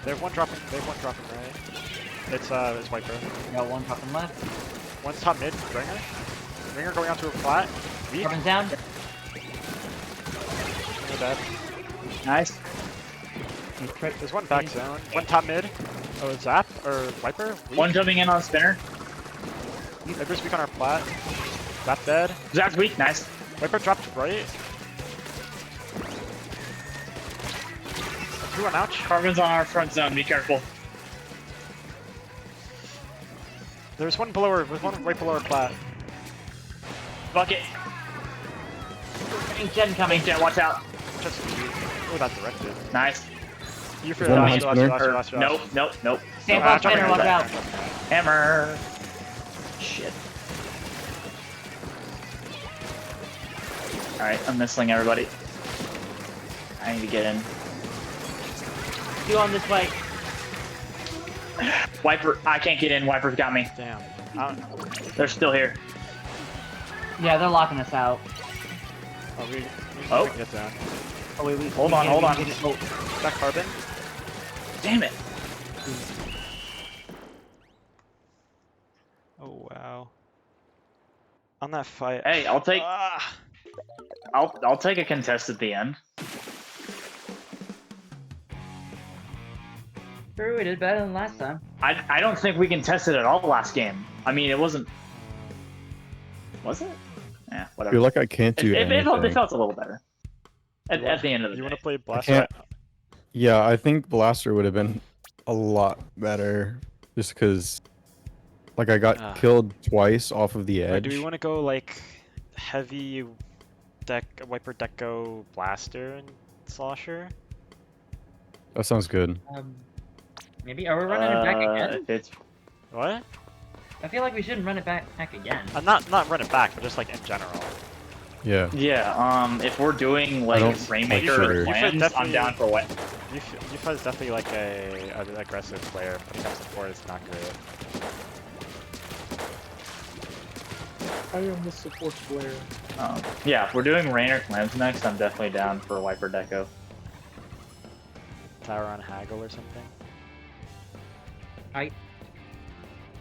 They have one dropping right. It's Viper. Got one dropping left. One's top mid, Ringer. Ringer going out to a flat. Weak. Carbon's down. Ringer dead. Nice. He's tripped. There's one back zone. One top mid. Oh, Zap or Viper. Weak. One jumping in on spinner. Viper's weak on our flat. Zap dead. Zap's weak. Nice. Viper dropped right. Two on ouch. Carbon's on our front zone. Be careful. There's one below her. There's one right below her flat. Bucket. Pink Jen coming. Jet, watch out. Just oh, that directed. Nice. You for One last, spinner. Nope. Stand Ah, up, spinner, jumping watch in. out. Hammer. Shit. Alright, I'm missing everybody. I need to get in. Two on this way. Wiper, I can't get in. Wiper's got me. Damn. They're still here. Yeah, they're locking us out. Oh, we Oh. can get down. Oh wait, Hold on. Oh, Back carbon. Damn it. Oh wow. On that fight. Hey, I'll take Ah. I'll take a contest at the end. True, we did better than last time. I don't think we contested at all last game. I mean, it wasn't. Was it? Yeah, I whatever. feel like I can't do It anything. felt a little better. At the end of the You day. want to play I Blaster? can't. Yeah, I think Blaster would have been a lot better, just because, like, I got Ah. killed twice off of the Or edge. do we want to go like heavy deck Viper Deco Blaster and Slosher? That sounds good. Maybe. Are we running it back again? If it's What? I feel like we shouldn't run it back again. Not run it back, but just like in general. Yeah. yeah, if we're doing I like don't- Rainmaker sure. plans, I'm Definitely- down for what. Yufa is definitely like an aggressive player. When it comes to support, it's not great. I am the support player. Yeah, if we're doing Rainer clans next, I'm definitely down for Wiper Deco. Tower on Haggle or something.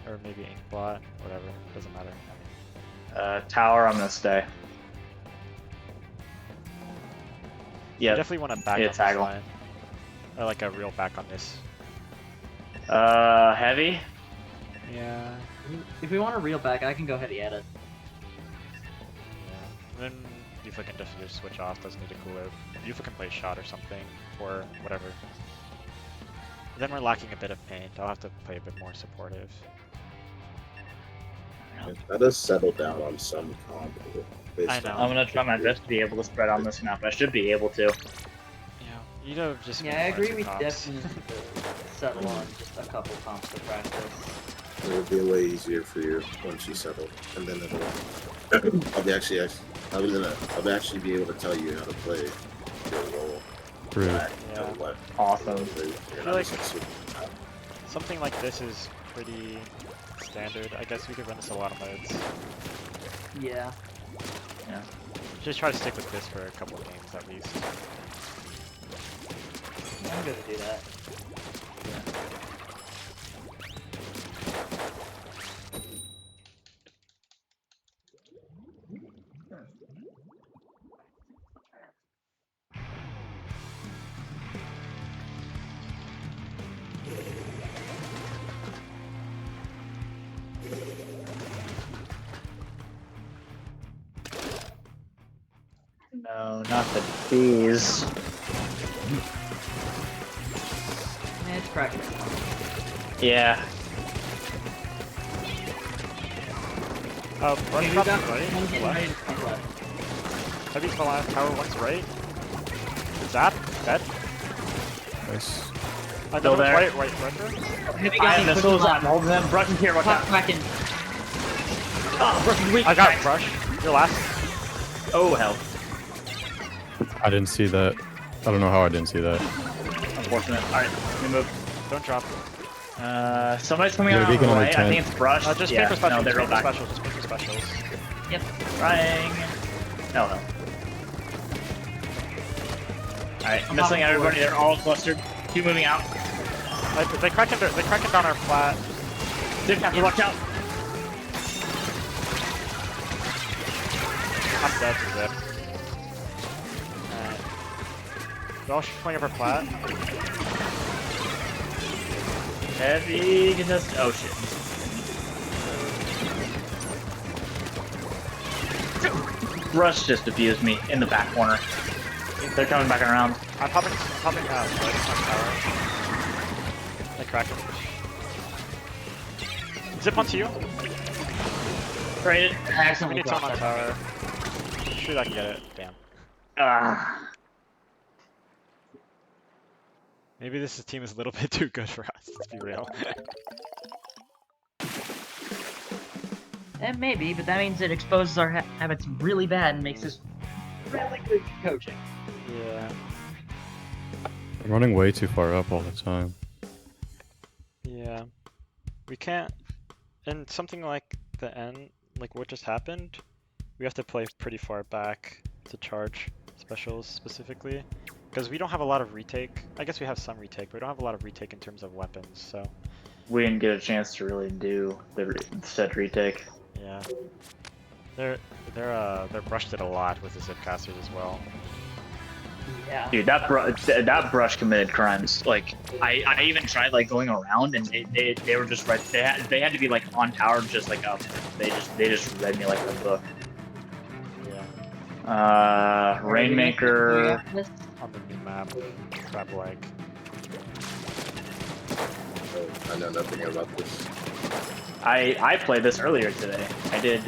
Or maybe Inkblot, whatever. Doesn't matter. Tower, I'm gonna stay. You Yeah, definitely want to back Yeah, on this Haggle. line. Or like a real back on this. heavy. Yeah. If we want to reel back, I can go heavy at it. Yeah. Then Yufa can definitely just switch off, doesn't need to cool out. Yufa can play shot or something, or whatever. Then we're lacking a bit of paint. I'll have to play a bit more supportive. Let us settle down on some combo. I know. I'm gonna try my best to be able to spread on this map. I should be able to. Yeah. You know, just Yeah, I agree. We comps. definitely need to settle on just a couple comps to practice. It'll be way easier for you once you settle, and then it'll. I'll be actually be able to tell you how to play your role. True. Yeah. What Awesome. you're feel not like- just super- Something like this is pretty standard. I guess we could run this a lot of modes. Yeah. Just try to stick with this for a couple of games at least. I'm good to do that. No, not the bees. Yeah, it's cracking. Yeah. Run Okay, top we got right, one getting ready left. to come left. Heavy tower one's right. Zap, dead. Nice. Still there. Right. Heavy I got have me, missiles. pushing I'm holding them. Brush is here. Watch left. out. Cracking. Oh, Brush is weak. I got Nice. Crush. You're last. Oh hell. I didn't see that. I don't know how I didn't see that. Unfortunate. All right, let me move. Don't drop. Somebody's coming Yeah, out we on can the only right. I 10. think it's Brush. Just yeah. paper special. No, they're just real paper back. special. Just paper specials. Yep. Trying. No, no. Alright, missing everybody. They're all clustered. Keep moving out. They cracking down our flat. Zip, have to watch out. I'm dead to Zip. Alright. They're all playing over flat. Heavy contest. Oh shit. Rush just defused me in the back corner. They're coming back around. I'm popping right on tower. They cracking. Zip onto you. Traded. I We accidentally need someone dropped on that. tower. Sure I can get it. Damn. Ah. Maybe this team is a little bit too good for us, let's be real. Maybe, but that means it exposes our habits really bad and makes us really good at coaching. Yeah. I'm running way too far up all the time. Yeah. We can't... In something like the end, like what just happened, we have to play pretty far back to charge specials specifically. Because we don't have a lot of retake. I guess we have some retake, but we don't have a lot of retake in terms of weapons, so... We didn't get a chance to really do the said retake. Yeah. They're brushed it a lot with the Zipcasters as well. Yeah. Dude, that brush committed crimes. Like, I even tried like going around, and they were just right. They had to be like on tower, just like up. They just read me like a book. Yeah. Rainmaker. On the new map. Crab like. Oh, I know nothing about this. I played this earlier today. I did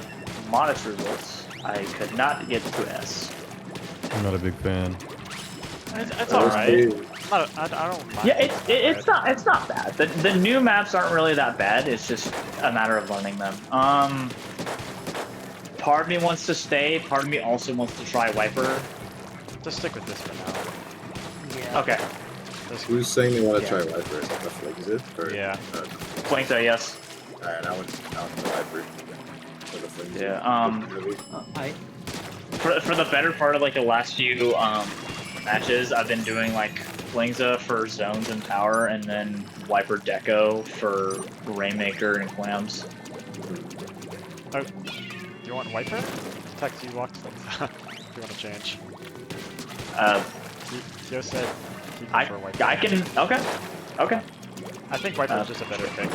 modest results. I could not get to S. I'm not a big fan. It's alright. I don't mind. Yeah, it's not bad. The new maps aren't really that bad. It's just a matter of learning them. Part of me wants to stay. Part of me also wants to try Wiper. Just stick with this for now. Yeah. Okay, Who's saying they want to Yeah. try Viper? Is that the Flingzip? Or, Yeah. Flank there, yes. Alright, I went to Viper. For the Flingzip. Yeah. Hi. For the better part of like the last few matches, I've been doing like Flingza for zones and tower, and then Wiper Deco for Rainmaker and Clams. Oh, do you want Wiper? Text you walked things up. If you want to change. Theo said he prefer Wiper. I can. Okay. I think Wiper is just a better pick.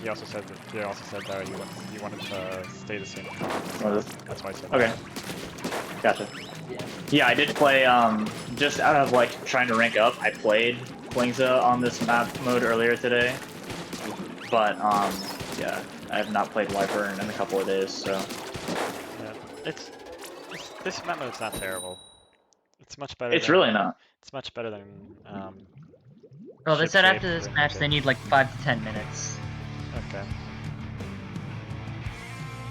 He also said that you wanted to stay the same. That's why I said Okay. Gotcha. Yeah. Yeah, I did play, just out of, like, trying to rank up, I played Flingza on this map mode earlier today. But, yeah, I have not played Wiper in a couple of days, so... Yeah. This map mode's not terrible. It's much better It's than, really not. It's much better than, Well, they Ship said shape after this or match anything. they need like 5 to 10 minutes. Okay.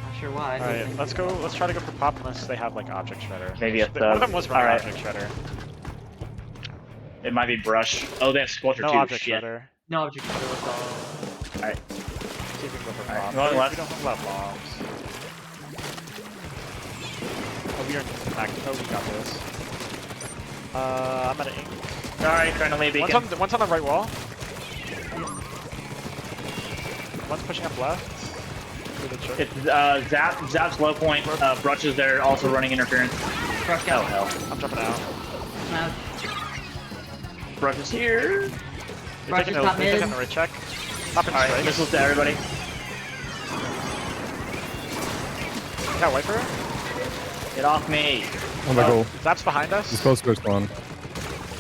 Not sure why. Alright, let's go, let's try to go for pop unless they have, like, Object Shredder. Maybe a One of them thug. was running Alright. Object Shredder. It might be Brush. Oh, they have Squelcher No too. Object Shit. Shredder. No object control was all. Alright. See if we can go for Alright, pop. going We left. don't have a lot of bombs. Oh, we are back. Oh, we got this. I'm at an ink. Alright, trying to lay beacon. One's on the right wall. One's pushing up left. To the church. It's, Zap's low point. Brush is there, also running interference. Brush Oh, out. hell. I'm jumping out. Now, Brush is here. You're Brush taking is top mid. the right check. Top and Alright, strike. missiles to everybody. Yeah, Wiper. Get off me. Oh my goal. Zap's behind us. He's close to our spawn.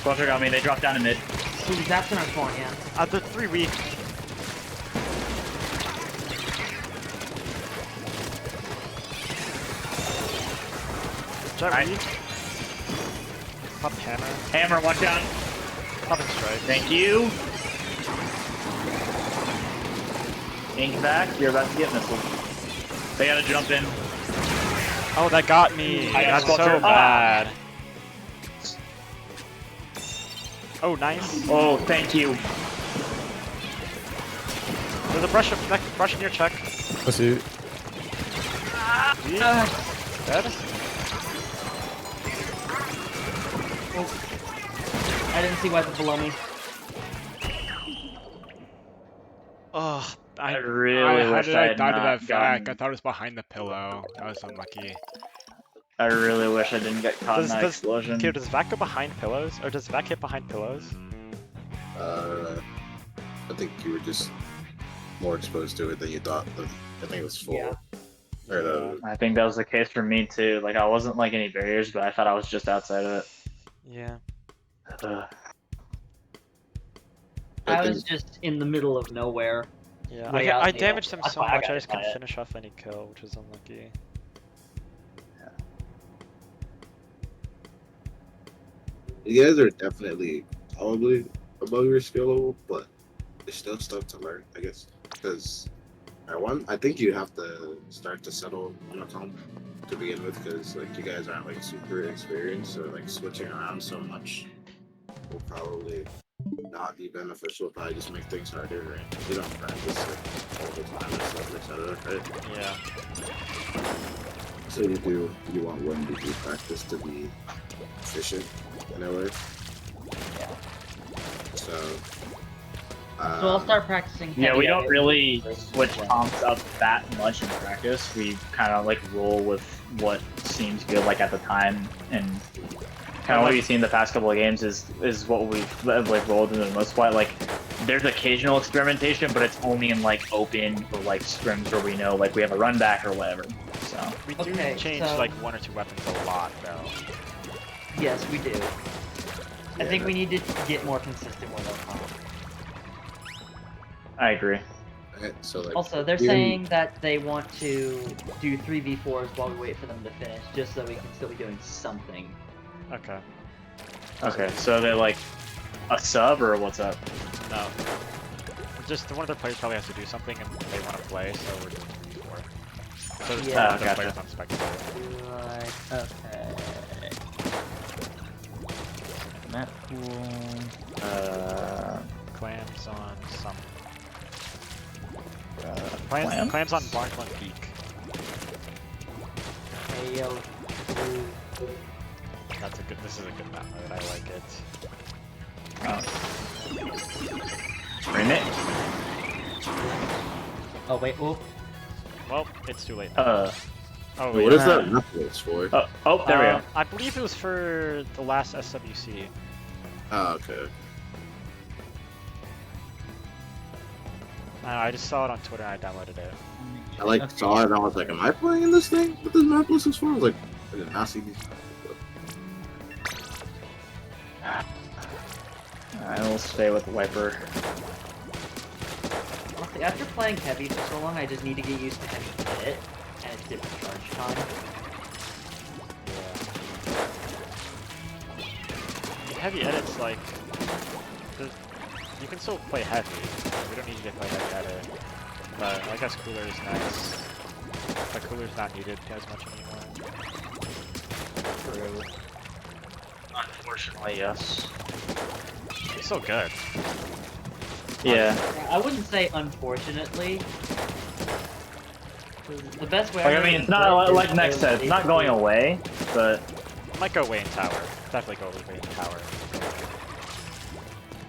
Squelcher got me. They dropped down to mid. see, that's in our spawn, yeah. The 3 weak. Jet Alright. weak. Pop hammer. Hammer, watch out. Pop and strike. Thank you. Ink back. You're about to get missiled. They gotta jump in. Oh, that got me. I got That's so Squelcher. bad. Oh, nice. Oh, thank you. There's a brush in your check. I see. Weak. Dead. I didn't see Wiper below me. Oh, I I really How wish did I I had die to not that gotten. vac? I thought it was behind the pillow. That was unlucky. I really wish I didn't get caught in that does explosion. Kyo, does Vac go behind pillows, or does Vac hit behind pillows? I think you were just more exposed to it than you thought. I think it was full. Yeah. Or the, I think that was the case for me too. Like I wasn't like any barriers, but I thought I was just outside of Yeah. it. Ugh. I think- was just in the middle of nowhere. Yeah, Way out I in the damaged open. him That's so why I much got I just hit by couldn't it. finish off any kill, which was unlucky. You guys are definitely probably above your skill level, but there's still stuff to learn, I guess. Because I think you have to start to settle on a comp to begin with, because like you guys aren't like super experienced, so like switching around so much will probably not be beneficial. It'll probably just make things harder, right? You don't practice it all the time and stuff, etc. Right? Yeah. So you want one to do practice to be efficient in a way. So So I'll start practicing. Yeah, we heavy don't edit really first. switch comps up that much in practice. We kind of like roll with what seems good like at the time, and kind of what you've seen the past couple of games is what we've like rolled in the most part. Like there's occasional experimentation, but it's only in like open or like scrims where we know like we have a run back or whatever. So We do Okay, change so- like 1 or 2 weapons a lot, though. Yes, we do. I think Yeah. we need to get more consistent with our comp. I agree. okay, so like Also, they're even- saying that they want to do 3v4s while we wait for them to finish, just so we can still be doing something. Okay. Okay, so they're like a sub or what's up? No. Just one of their players probably has to do something and they want to play, so we're doing 4. So there's Yeah. one of the Gotcha. players on spectator. Like, okay. Map pool. Clams on some. Clams? Clams on Barnland Peak. AO. This is a good map mode. I like it. Stream it. Oh wait, oh. Well, it's too late now. Oh, Wait, what yeah. is that map list for? Oh, there we go. I believe it was for the last SWC. Oh, okay. I just saw it on Twitter and I downloaded it. I like saw it and I was like, am I playing in this thing? What this map list is for? I was like, I did not see these. I will stay with Wiper. Honestly, after playing heavy for so long, I just need to get used to heavy hit and its different charge time. Yeah. Heavy edits, like, you can still play heavy. We don't need you to play heavy edit. But I guess cooler is nice. But cooler's not needed as much anymore. True. Unfortunately, yes. It's still good. Yeah. I wouldn't say unfortunately. 'Cause the best way Like, I know mean, to it's not play like is Next said, it's not basically- going away, but Might go away in tower. Definitely go away in tower.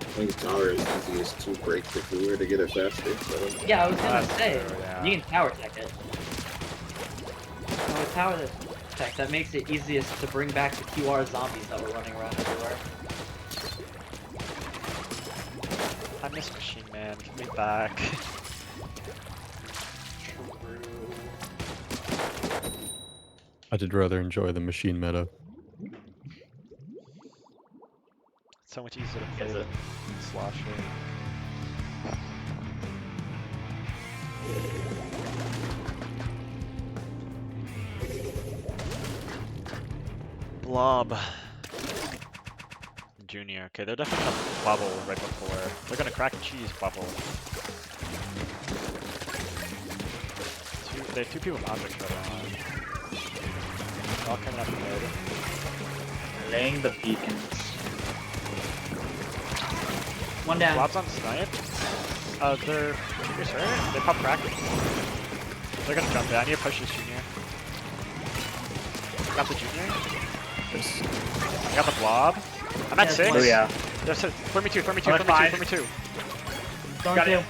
I think tower is easiest to break the cooler to get it faster. So. Yeah, I was gonna That's say, true, yeah. you can tower tech it. No, with tower tech, that makes it easiest to bring back the QR zombies that were running around everywhere. I miss Machine Man. Get me back. I did rather enjoy the machine meta. It's so much easier to play Is than it? Slosher. Blob. Junior. Okay, they're definitely gonna bubble right before. They're gonna crack a cheese bubble. They have 2 people with object shredder on. All coming up mid. laying the beacons. One down. Blob's on snipe. They're junior's hurt. They pop crack. They're gonna jump it. I need to push this junior. Got the junior. I got the blob. I'm at Yeah, 6. Oh yeah. There's a, for me 2, for me 2, I'm for at me 2, 5. for me 2. Storm Got two. it.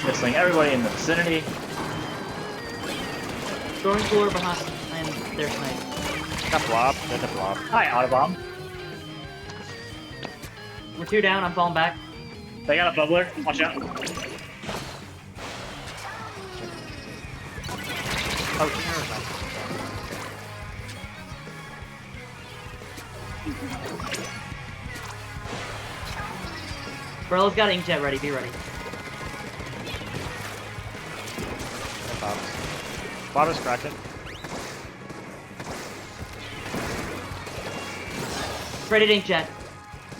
Missing everybody in the vicinity. Throwing cooler behind their snipe. Got blob. There's a blob. Hi, Autobomb. We're 2 down. I'm falling back. They got a bubbler. Watch out. Oh, Junior is not. Brella's got inkjet ready. Be ready. Blob is cracking. Rated inkjet.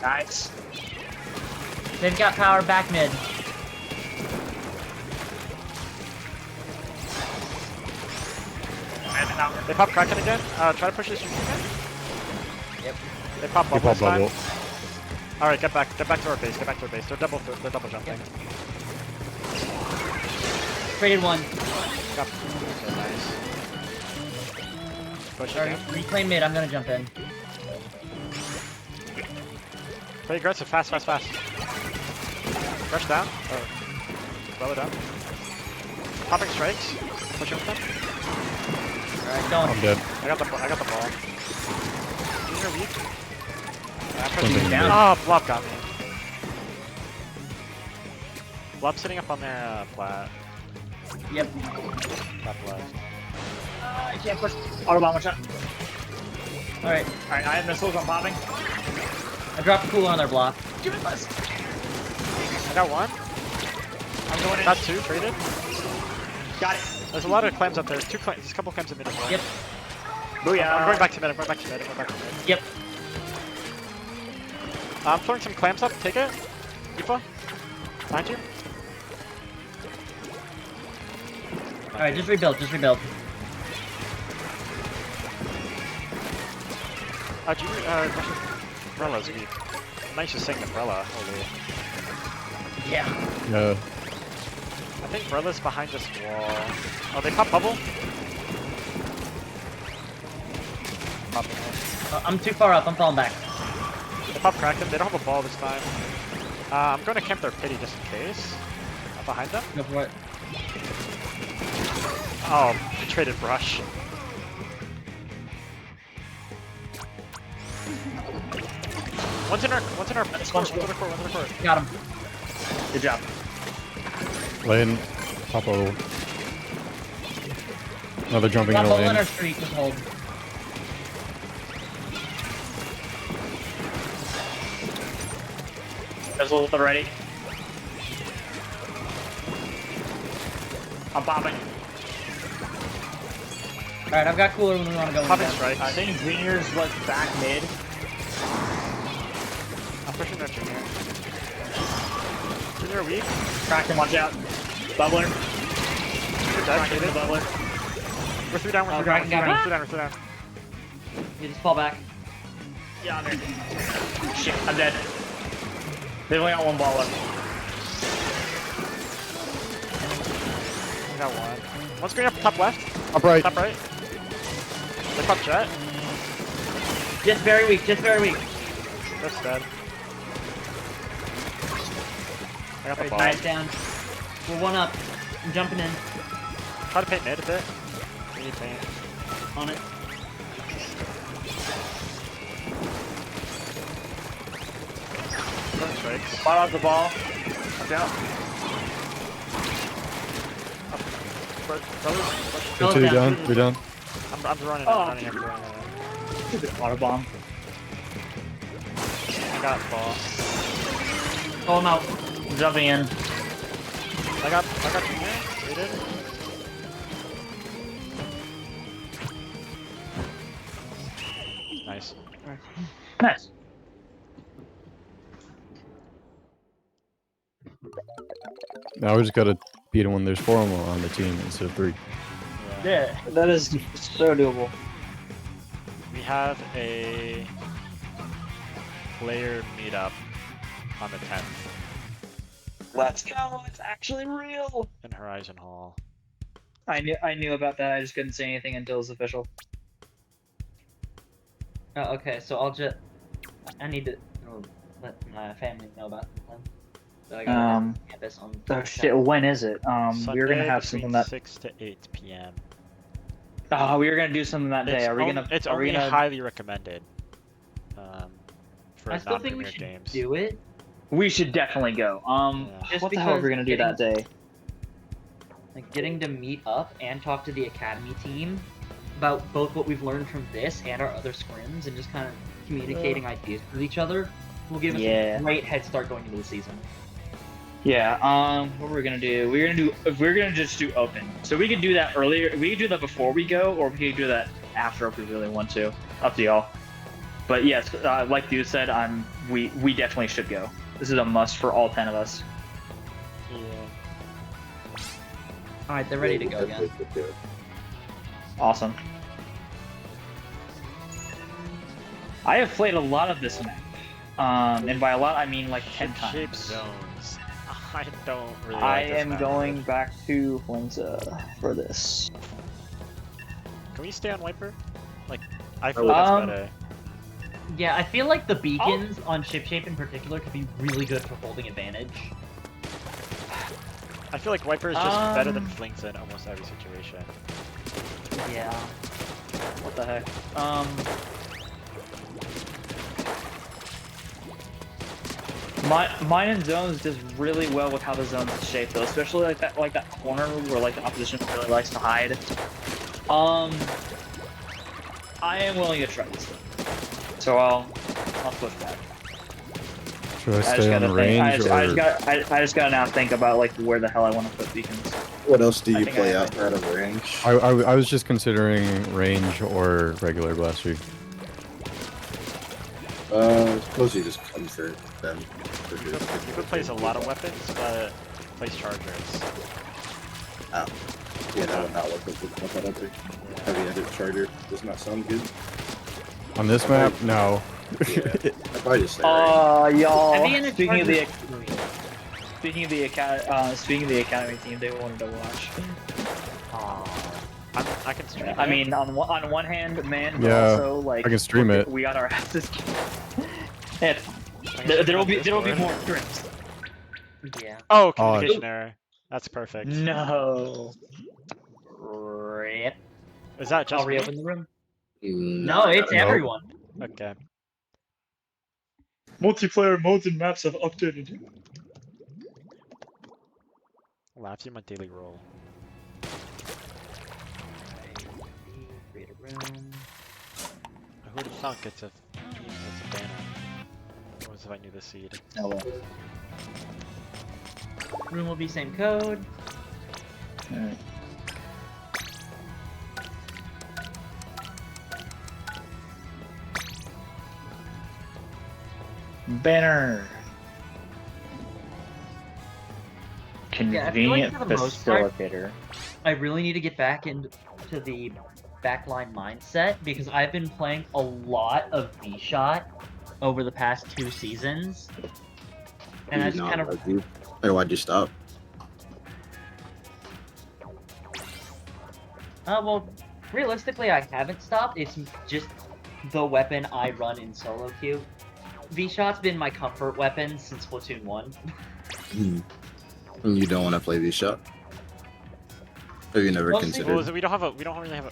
Nice. They've got power back mid. They pop Kraken again. Try to push this Junior again. Yep. They pop They bubble pop this time. bubble. All right, get back to our base. Get back to our base. They're double jumping. Rated 1. Got okay, nice. Push Alright, again. reclaim mid. I'm gonna jump in. Play aggressive. Fast. Rush down. Or throw it down. Popping strikes. Pushing with them. Alright, going. I'm dead. I got the ball. Junior weak. Yeah, I'm Something pushing down. Oh, Blob got me. Blob sitting up on their plat. Yep. Top left. I can't push. Autobomb, watch out. Alright. Alright, I have missiles. I'm popping. I dropped a cooler on their block. Give it buzz. I got one. I'm going in. Got two. Traded. Got it. There's a lot of claims up there. There's a couple claims in mid as well. Yep. Booyah. I'm going back to mid. I'm going back to mid. Yep. I'm throwing some clams up. Take it. Ifa. Behind you. Alright, just rebuild. Junior, Brella's weak. Nice to sing the Brella. Holy. Yeah. Yeah. I think Brella's behind this wall. Oh, they pop bubble. Popping it. I'm too far up. I'm falling back. They pop Kraken. They don't have a ball this time. I'm going to camp their pity just in case. Behind them. Go for it. Oh, they traded brush. One's in our court. Got him. Good job. Lane. Pop bubble. Another jumping Got in a bubble in lane. our street. Just hold. Missiles ready. I'm popping. Alright, I've got cooler when we want to go in. Popping again. strikes. I think Junior's was back mid. I'm pushing their Junior. Junior weak. Kraken, watch out. Bubbler. You're dead. Kraken the Traded. bubbler. We're 3 down. Oh, Kraken got me. We're 3 down. You just fall back. Yeah, I'm there. Shit, I'm dead. They've only got one ball left. We got one. One's going up top left. Upright. Top right. They pop jet. Just very weak. That's dead. I got the Alright, ball. nice down. We're 1 up. I'm jumping in. Try to paint mid a bit. We need paint. On it. Throwing strikes. Fire off the ball. Watch out. Brothers. Go Two down. down. 3 down. I'm running. Oh. I'm running. Stupid water bomb. I got ball. Oh, I'm out. I'm jumping in. I got Junior. Traded. Nice. Nice. Now we just gotta beat them when there's 4 of them on the team instead of 3. Yeah. That is so doable. We have a player meetup on the 10th Let's go. It's actually real. in Horizon Hall. I knew about that. I just couldn't say anything until it's official. Oh, okay. So I need to let my family know about it then. that I got on Um, campus on. Oh shit, when is it? We're gonna Sunday have between something that. 6 to 8 p.m. Oh, we were gonna do something that day. It's, Are we gonna? it's are we only gonna? highly recommended. For I still think we non-premier should games. do it. We should definitely go. Yeah. Just What the hell are we because gonna do that day? Like getting to meet up and talk to the academy team about both what we've learned from this and our other scrims, and just kind of communicating ideas with each other will give us Yeah. a great head start going into the season. Yeah. What we're gonna do? We're gonna just do open. So we could do that earlier. We could do that before we go, or we could do that after if we really want to. Up to y'all. But yes, like you said, we definitely should go. This is a must for all 10 of us. Yeah. All right, they're ready to go again. Definitely should do it. Awesome. I have played a lot of this map. And by a lot, I mean like 10 Shape times. zones. I don't really. I like this am map. going back to Flinza for this. Can we stay on Wiper? Like, I feel like that's better. Yeah, I feel like the beacons on ShipShape in particular could be really good for holding advantage. I feel like Wiper is just better than Flings in almost every situation. Yeah. What the heck? Mine and zones does really well with how the zones is shaped though, especially like that corner where like the opposition really likes to hide. I am willing to try this thing. So I'll push back. Should I I just stay on gotta range think. or? I just gotta now think about like where the hell I want to put beacons. What else do I you think play I- outside of range? I was just considering range or regular blaster. Suppose you just comfort them. Yuka plays a lot of weapons, but plays chargers. Yeah, that would not work with the I don't think. Heavy-handed charger does not sound good. On this map, no. Yeah, I'd probably just say range. Y'all. Heavy-handed Speaking of the chargers- speaking of the academy team, they wanted to watch. I can stream I it. mean, on one hand, man, but Yeah, also like I can stream it. We got our asses. And I can there stream will on be Discord. more scrims. Yeah. Oh, communication error. That's perfect. No. Rip. Is that just I'll me? reopen the room. No, No, it's no. everyone. Okay. Multiplayer modes and maps have updated. Well, I've seen my daily roll. Create a room. Who would have thunk it's a banner? What was if I knew the seed? Oh well. Room will be same code. Alright. Banner. Yeah, I feel like Convenient for the most part- facilitator. I really need to get back into the backline mindset because I've been playing a lot of V-Shot over the past 2 seasons. And I just kind of Hey, why'd you stop? well, realistically, I haven't stopped. It's just the weapon I run in solo queue. V-Shot's been my comfort weapon since Splatoon 1. You don't want to play V-Shot? Have you never Mostly- considered? Well, is it, we don't really have a,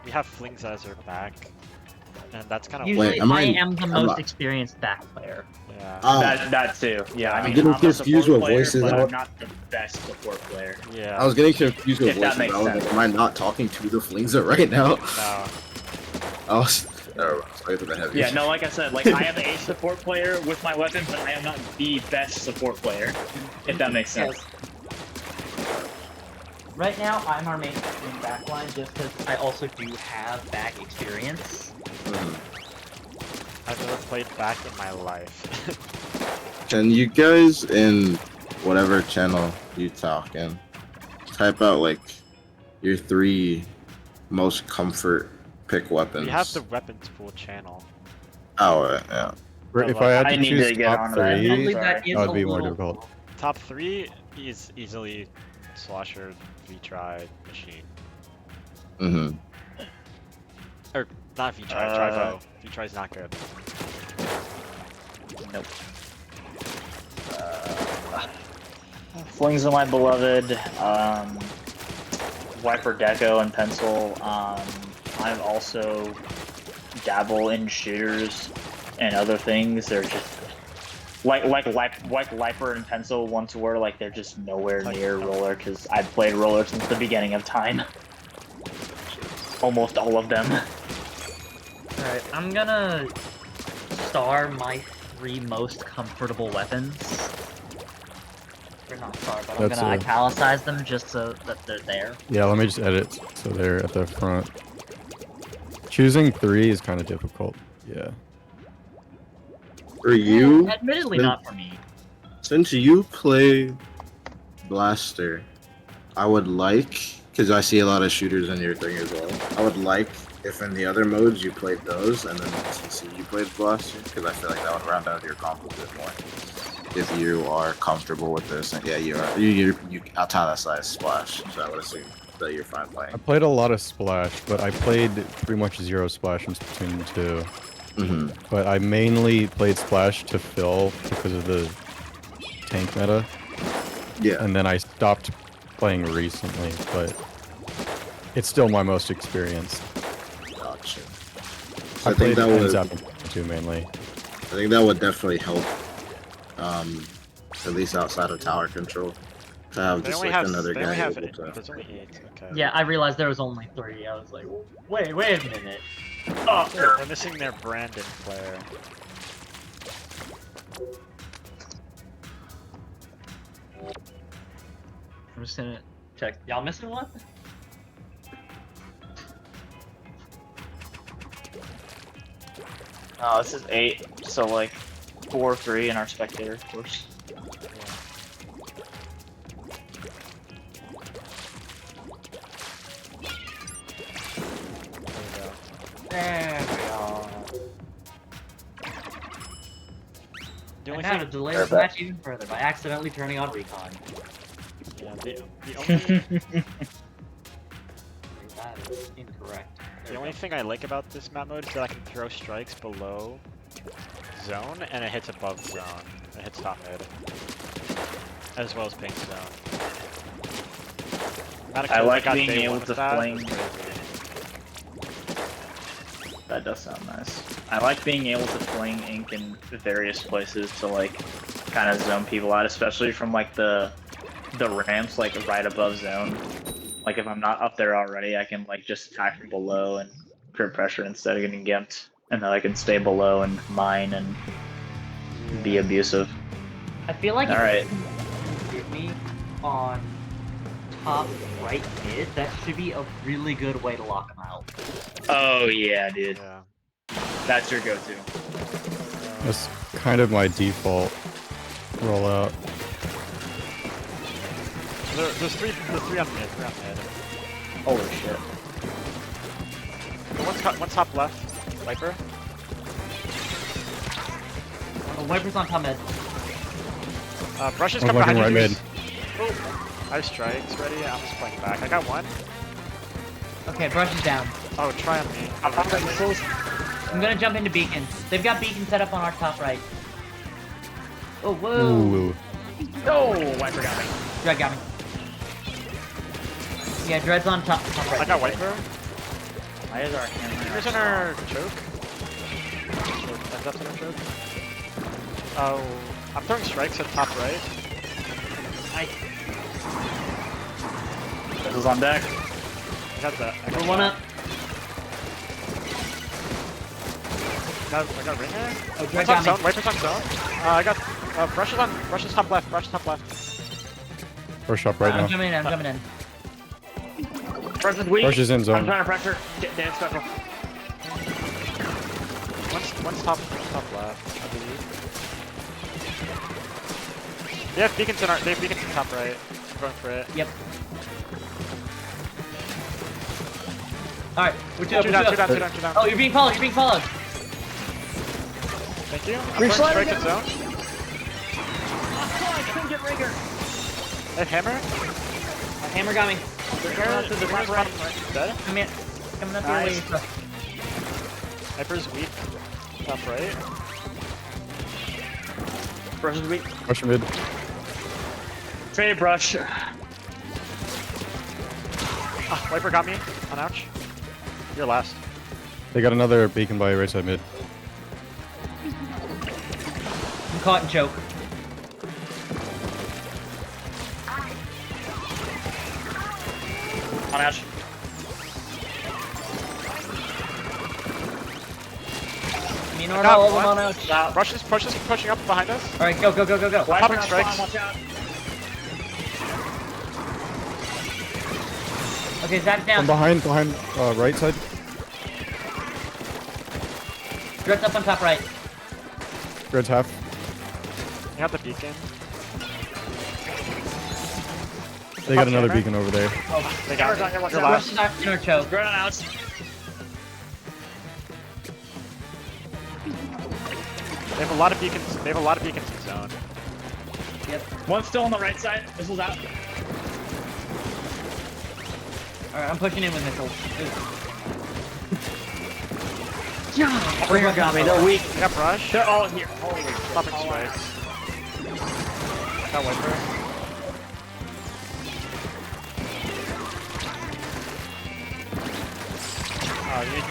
we have Flings as our back, and that's kind of Usually, am I I- am the I'm most not- experienced back player. yeah. Oh, That too. Yeah, I I'm mean, getting I'm a confused support with player, voices. but I'm not the best support player. Yeah. I was getting confused with If that voices. makes I was sense. like, am I not talking to the Flingza right now? No. I was. Sorry for the heavy. Yeah, no, like I said, like I am a support player with my weapon, but I am not the best support player. If that makes sense. Yes. Right now, I'm our main backline just because I also do have back experience. Mhm. I've never played back in my life. Can you guys in whatever channel you talk in type out like your 3 most comfort pick weapons? we have the weapons pool channel. Oh yeah. If I had I to need choose to get top on that. three, Only sorry. that is that would a be more little- difficult. Top 3 is easily Slosher, V-Try, Machine. Mm-hmm. Or not V-Try, Trivo. V-Try's not good. Nope. Flings of my beloved, Wiper Deco and Pencil. I've also dabble in shooters and other things. They're just like Wiper and Pencil once were, like they're just nowhere near Roller because I've played Roller since the beginning of time. Almost all of them. Alright, I'm gonna star my 3 most comfortable weapons. Or not star, but I'm That's gonna a- italicize them just so that they're there. Yeah, let me just edit so they're at the front. Choosing 3 is kind of difficult. Yeah. For you, Admittedly then- not for me. since you play Blaster, I would like, because I see a lot of shooters in your thing as well. I would like if in the other modes you played those, and then in CC you played Blaster, because I feel like that would round out your comp a bit more. If you are comfortable with this, and yeah, you are. You italicize Splash, so I would assume that you're fine I playing. played a lot of Splash, but I played pretty much 0 Splash in Splatoon 2. Mm-hmm. But I mainly played Splash to fill because of the tank meta, Yeah. and then I stopped playing recently, but it's still my most experienced. Gotcha. I I think played that would. Zapping too mainly. I think that would definitely help. At least outside of tower control, to have They just only like have. another They guy only have. able to. There's only 8. Okay. Yeah, I realized there was only 3. I was like, wait a minute. Oh, They're missing their Brandon player. I'm just gonna check. Y'all missing one? Oh, this is 8, so like 4-3 in our spectator, of course. There we go. There we are. The And only now to thing. delay this match even further by accidentally turning on recon. Yeah, the only. That is incorrect. The only thing I like about this map mode is that I can throw strikes below zone and it hits above zone. It hits top mid. As well as pink zone. Amount of I kills like got being day able one with to that fling. was crazy. That does sound nice. I like being able to fling ink in various places to like kind of zone people out, especially from like the ramps like right above zone. Like if I'm not up there already, I can like just attack from below and create pressure instead of getting gimped, and then I can stay below and mine and be abusive. I feel like Alright. if you get me on top right mid, that should be a really good way to lock them out. Oh yeah, dude. Yeah. That's your go-to. That's kind of my default rollout. There's three on mid, 3 on mid. Holy shit. One's top left. Viper. The Wiper's on top mid. Brush is I'm coming behind looking you. right Juice. Oh, I have strikes ready. I'm just playing back. I got one. Okay, Brush is down. Oh, try on me. I'm gonna jump into Beacon. They've got Beacon set up on our top right. Oh, whoa! Ooh. Oh, Wiper got me. Dread got me. Yeah, Dread's on top right. I got Wiper. Why is our hammer? Here's in our choke. That's in our choke. Oh, I'm throwing strikes at top right. This is on deck. I got that. I got We're one that. up. I got ringer. Oh, One's Dread on got zone. me. Wiper's on zone. I got Brush is top left. Brush is top left. First shop right I'm now. jumping in, I'm jumping in. Brush is weak. Brush is in I'm zone. trying to pressure. Dance special. One's top left, I believe. They have beacons in top right. I'm going for it. Yep. Alright, we're two up, Two we're down, two up. two down. Oh, you're being followed, you're being followed. Thank you. I'm throwing strike at zone. I couldn't get Ringer. They have hammer. My hammer got me. Ringer's bottom right. Dead. Come in. Coming up Nice. your way. Hyper's weak. Top right. Brush is weak. Rush mid. Trade brush. Ah, Viper got me on ouch. You're last. They got another beacon by right side mid. I'm caught in choke. On ouch. You know what? Got All of them one. on ouch. Rush is pushing up behind us. All right, go, go, go, go, go. Wiper Popping on strikes. spawn, watch out. Okay, Zap From down. behind right side. Dread's up on top right. Red's half. You have the beacon. They got Top another chamber. beacon over there. They got me. Watch You're out. Rush last. is not in our choke. Great on ouch. They have a lot of beacons. They have a lot of beacons in zone. One's still on the right side. Missile's out. Alright, I'm pushing in with missiles. Bringer got me. They're weak. They got brush. They're all here. Holy Popping strikes. Got Viper.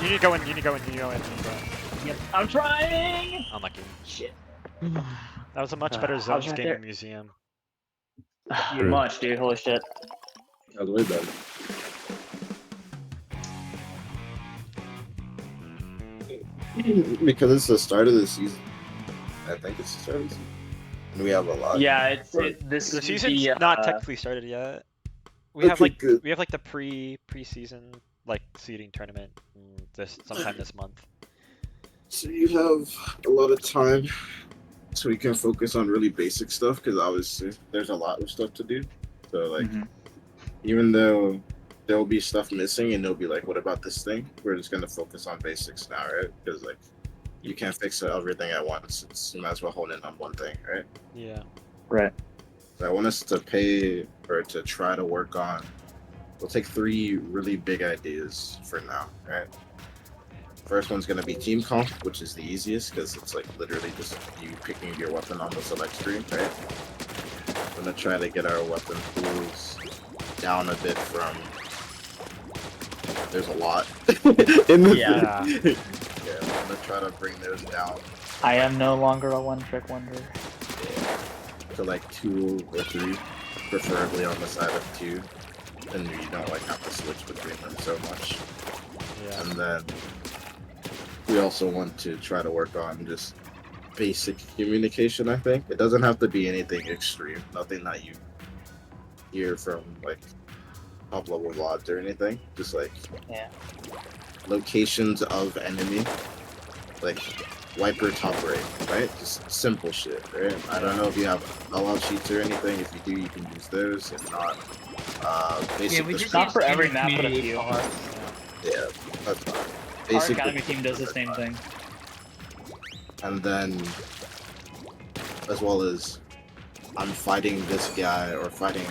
You need to go in. You need to go in. You need to go in. You need to go in. Yep. I'm trying. Unlucky. Shit. That was a much better I zone was right gaming there. museum. You much, dude. Holy shit. That was way better. Because it's the start of the season. I think it's the start of the season. And we have a lot. Yeah, this The is season's the, not technically started yet. We have Okay, like good. we have like the preseason like seeding tournament this sometime this month. So you have a lot of time so we can focus on really basic stuff because obviously there's a lot of stuff to do. So like even though there'll be stuff missing and they'll be like, what about this thing? We're just gonna focus on basics now, right? Because like you can't fix everything at once. You might as well hone in on one thing, right? Yeah. Right. So I want us to to try to work on. We'll take 3 really big ideas for now, right? First one's gonna be team comp, which is the easiest because it's like literally just you picking your weapon on the select screen, right? I'm gonna try to get our weapon pools down a bit from. There's a lot in the Yeah. yeah, I'm gonna try to bring those down I am no longer a one-trick wonder. to like 2 or 3, preferably on the side of 2, and you don't like have to switch between them so much. Yeah. And then we also want to try to work on just basic communication, I think. It doesn't have to be anything extreme, nothing that you hear from like top level VODs or anything. Just like Yeah. locations of enemy. Like wiper top right, right? Just simple shit, right? I don't know if you have all-out sheets or anything. If you do, you can use those. If not, basic Yeah, we just description. Not for every map, but a community few. hard. Yeah, that's fine. Our Basic academy team does the same thing. and then as well as I'm fighting this guy or fighting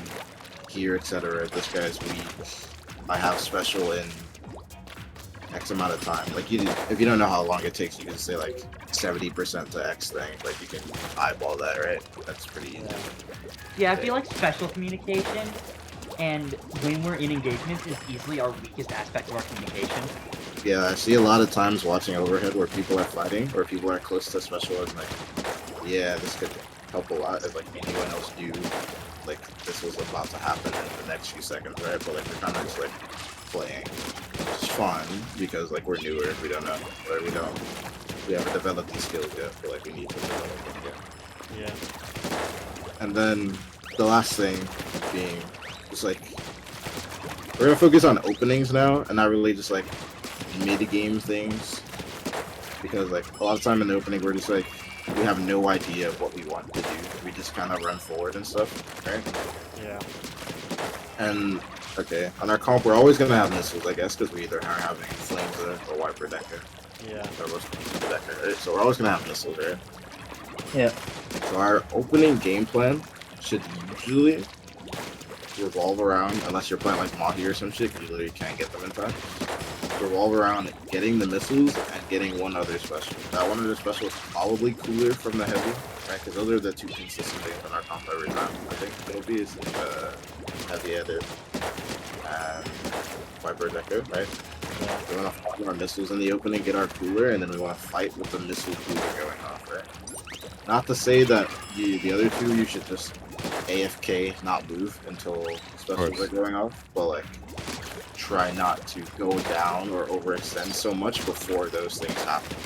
here, etc. This guy's weak. I have special in X amount of time. Like if you don't know how long it takes, you can say like 70% to X thing. Like you can eyeball that, right? That's pretty easy. Yeah, I feel like special communication and when we're in engagements is easily our weakest aspect of our communication. Yeah, I see a lot of times watching overhead where people are fighting or people are close to special and like, yeah, this could help a lot if like anyone else knew like this was about to happen in the next few seconds, right? But like we're kind of just like playing. It's fun because like we're newer, we don't know, or we haven't developed these skills yet, but like we need to develop them yet. Yeah. And then the last thing being just like we're gonna focus on openings now and not really just like mid-game things, because like a lot of time in the opening we're just like we have no idea what we want to do. We just kind of run forward and stuff, right? Yeah. And okay, on our comp we're always gonna have missiles, I guess, because we either are having flames or wiper decker, Yeah. or most decker, right? So we're always gonna have missiles, right? Yeah. So our opening game plan should usually revolve around, unless you're playing like Mahi or some shit, you literally can't get them in time. Revolve around getting the missiles and getting one other special. That one other special is probably cooler from the heavy, right? Because those are the two consistent things in our comp every time. I think Moby is heavy edit and Viper Deco, right? We want to farm our missiles in the opening, get our cooler, and then we want to fight with the missile cooler going off, right? Not to say that the other two you should just AFK, not move until specials are going off, but like try not to go down or overextend so much before those things happen.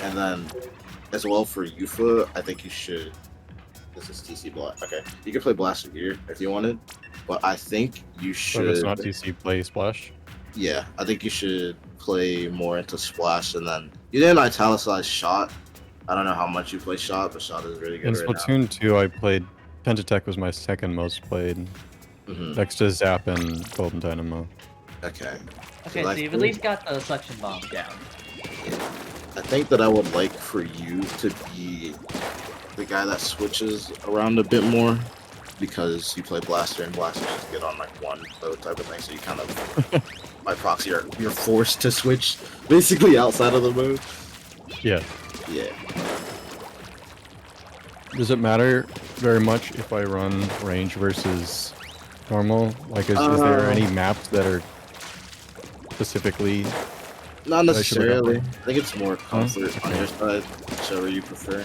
And then as well for Yufa, I think you should. This is TC Blast. Okay, you can play Blaster Gear if you wanted, but I think you So should. if it's not TC, play Splash. Yeah, I think you should play more into Splash, and then you didn't italicize Shot. I don't know how much you play Shot, but Shot is really good In right now. Splatoon 2, I played Pentatech was my second most played, Mhm. next to Zap and Golden Dynamo. Okay. Okay, So so I you've at think- least got the suction bomb down. I think that I would like for you to be the guy that switches around a bit more, because you play Blaster and Blaster just get on like one mode type of thing, so you kind of by proxy you're forced to switch basically outside of the mode. Yeah. Yeah. Does it matter very much if I run range versus normal? Like, is there any maps that are specifically? Not I should look up necessarily. one. I think it's more comfort on your side, whichever you prefer.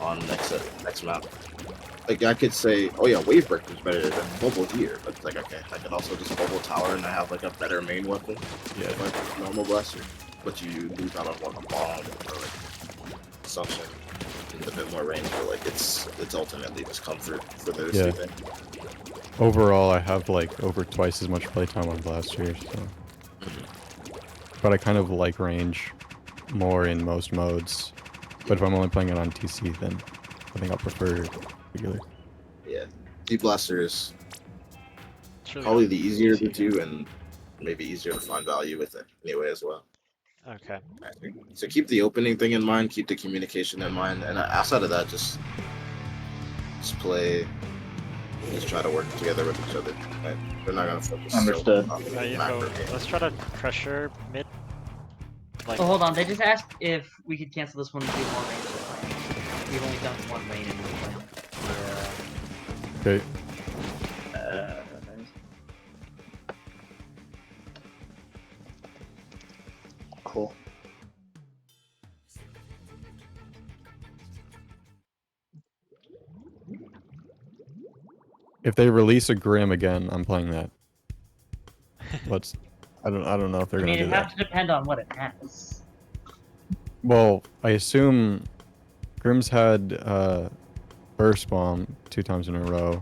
On next map. Like I could say, oh yeah, Wave Breaker is better than Bubble here, but it's like okay, I can also just Bubble Tower and I have like a better main weapon. Yeah. Like normal Blaster, but you lose out on like a bomb or like suction. It's a bit more range, but like it's ultimately just comfort for those Yeah. two things. Overall, I have like over twice as much playtime on Blaster, so. But I kind of like range more in most modes. But if I'm only playing it on TC, then I think I'll prefer regular. Yeah, Deep Blaster is It's really probably not the easier of the easy. two, and maybe easier to find value with it anyway as well. Okay. I think. So keep the opening thing in mind, keep the communication in mind, and outside of that, just play. Just try to work together with each other. Right? They're not gonna focus. Understood. So on the Yeah, macro oh, game. let's try to pressure mid. Like, Oh, hold on. They just asked if we could cancel this one and do more range playing. We've only done one lane in the play. Okay. Cool. If they release a Grim again, I'm playing that. Let's. I don't know if they're I gonna mean, do it that. has to depend on what it has. Well, I assume Grim's had Burst Bomb 2 times in a row.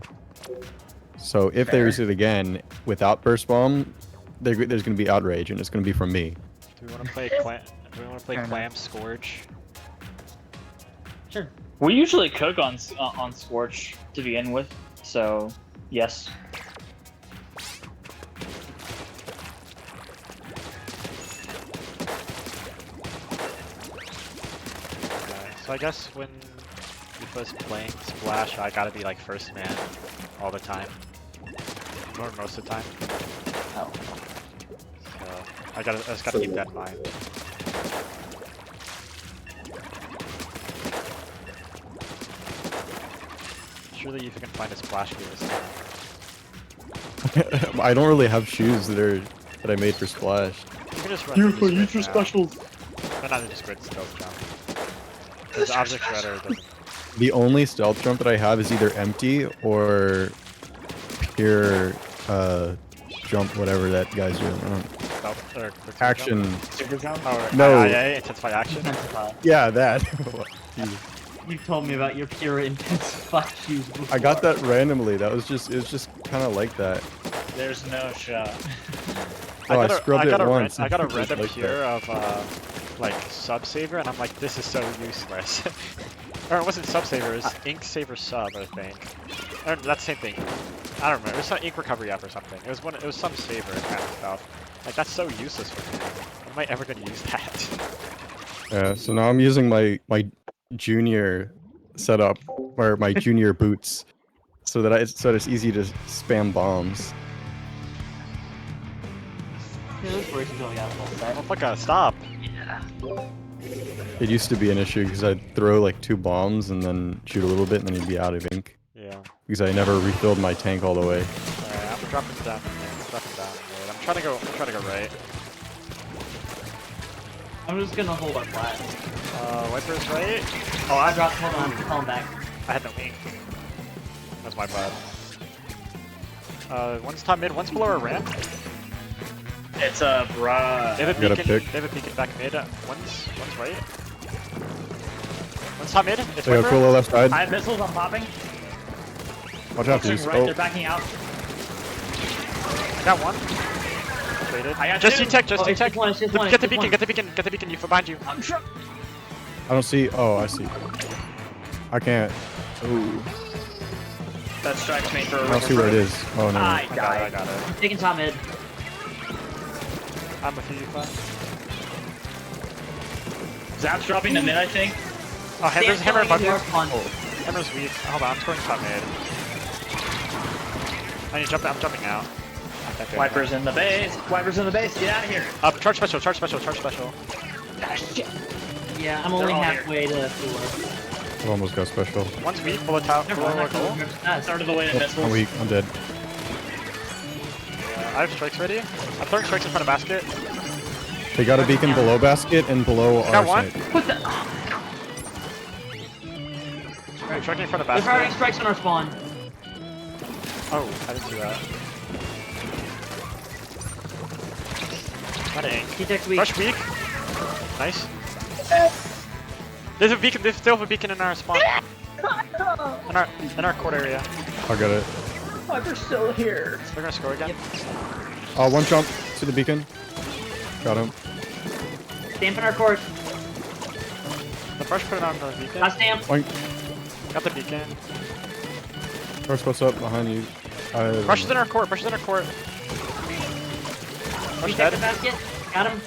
So if they Fair. release it again without Burst Bomb, there's going to be outrage, and it's going to be from me. do we want to play Do we want to play Fair enough. Clam Scourge? Sure. We usually cook on Scorch to begin with, so yes. Okay. So I guess when we first playing Splash, I gotta be like first man all the time, or most of the time. Oh. So I just gotta keep that in mind. Surely if you can find a Splash gear this time. I don't really have shoes that I made for Splash. You can just run through the script now. No, not just grid stealth jump. Because object shredder doesn't. The only stealth jump that I have is either empty or pure jump, whatever that guy's doing. Stealth, or quick jump? Action. Super jump? Oh, No. IA, intensify action. Intensify. Yeah, that. You told me about your pure intensify shoes before. I got that randomly. It was just kind of like that. There's no shot. Oh, I scrubbed it once. I got a It was random like pure of like Sub Saver, and I'm like, this is so useless. Or it wasn't Sub Saver, it was Ink Saver Sub, I think. Or that's the same thing. I don't remember. It was some Ink Recovery app or something. It was some Saver kind of stuff. Like that's so useless for me. When am I ever gonna use that? Yeah. So now I'm using my junior setup or my junior boots, so that it's easy to spam bombs. Yeah, those words until we got a full set. Motherfucker, stop! Yeah. It used to be an issue because I'd throw like 2 bombs and then shoot a little bit and then he'd be out of ink. Yeah. Because I never refilled my tank all the way. Alright, I'm dropping down in there. I'm dropping down in there. I'm trying to go right. I'm just gonna hold our flat. Wipers right. Oh, I dropped. Hold on, calm back. I had no ink. That's my bad. One's top mid, one's below our ramp. It's a bruh. They have a Gotta beacon. pick. They have a beacon back mid. One's right. One's top mid. It's So I got Wiper. Cooler left side. I have missiles. I'm popping. Watch out, Pushing please. right. Oh, They're backing out. I got one. Traded. I got Just two. E-tech, just Oh, it's E-tech. just one, it's just one, Get it's the just beacon, one. get the beacon, get the beacon, you behind you. I'm trying. I don't see. Oh, I see. I can't. Ooh. That strikes me for a I don't see where it is. Oh, no. I I died. got it. I'm taking top mid. I'm with you, Fun. Zap's dropping the mid, I think. Oh, there's a hammer above you. Spawn. Hammer's weak. Hold on, I'm scoring top mid. I need to jump, I'm jumping out. Okay. Wipers in the base. Wipers in the base. Get out of here. Up, charge special, charge special, charge special. Ah, shit. Yeah, I'm only all here. halfway to Cooler. I almost got special. One's weak, below top, Never below mind, our not goal. Cooler. That's Started the way to I'm missiles. weak. I'm dead. Yeah, I have strikes ready. I'm throwing strikes in front of basket. They got a beacon below basket and below got our one. snipe. What the? I'm striking in front of They're firing basket. strikes on our spawn. Oh, I didn't see that. Not ink. T-Tech's weak. Rush weak. Nice. There's a beacon. There's still a beacon in our spawn. In our court area. I got it. Wipers still here. They're gonna score again. Yep. One jump to the beacon. Got him. Stamp in our court. The brush put it on the beacon. Last stamp. Boink. Got the beacon. First, what's up behind you? Brush is in our court. Brush is in our court. Brush T-Tech dead. the basket. Got him.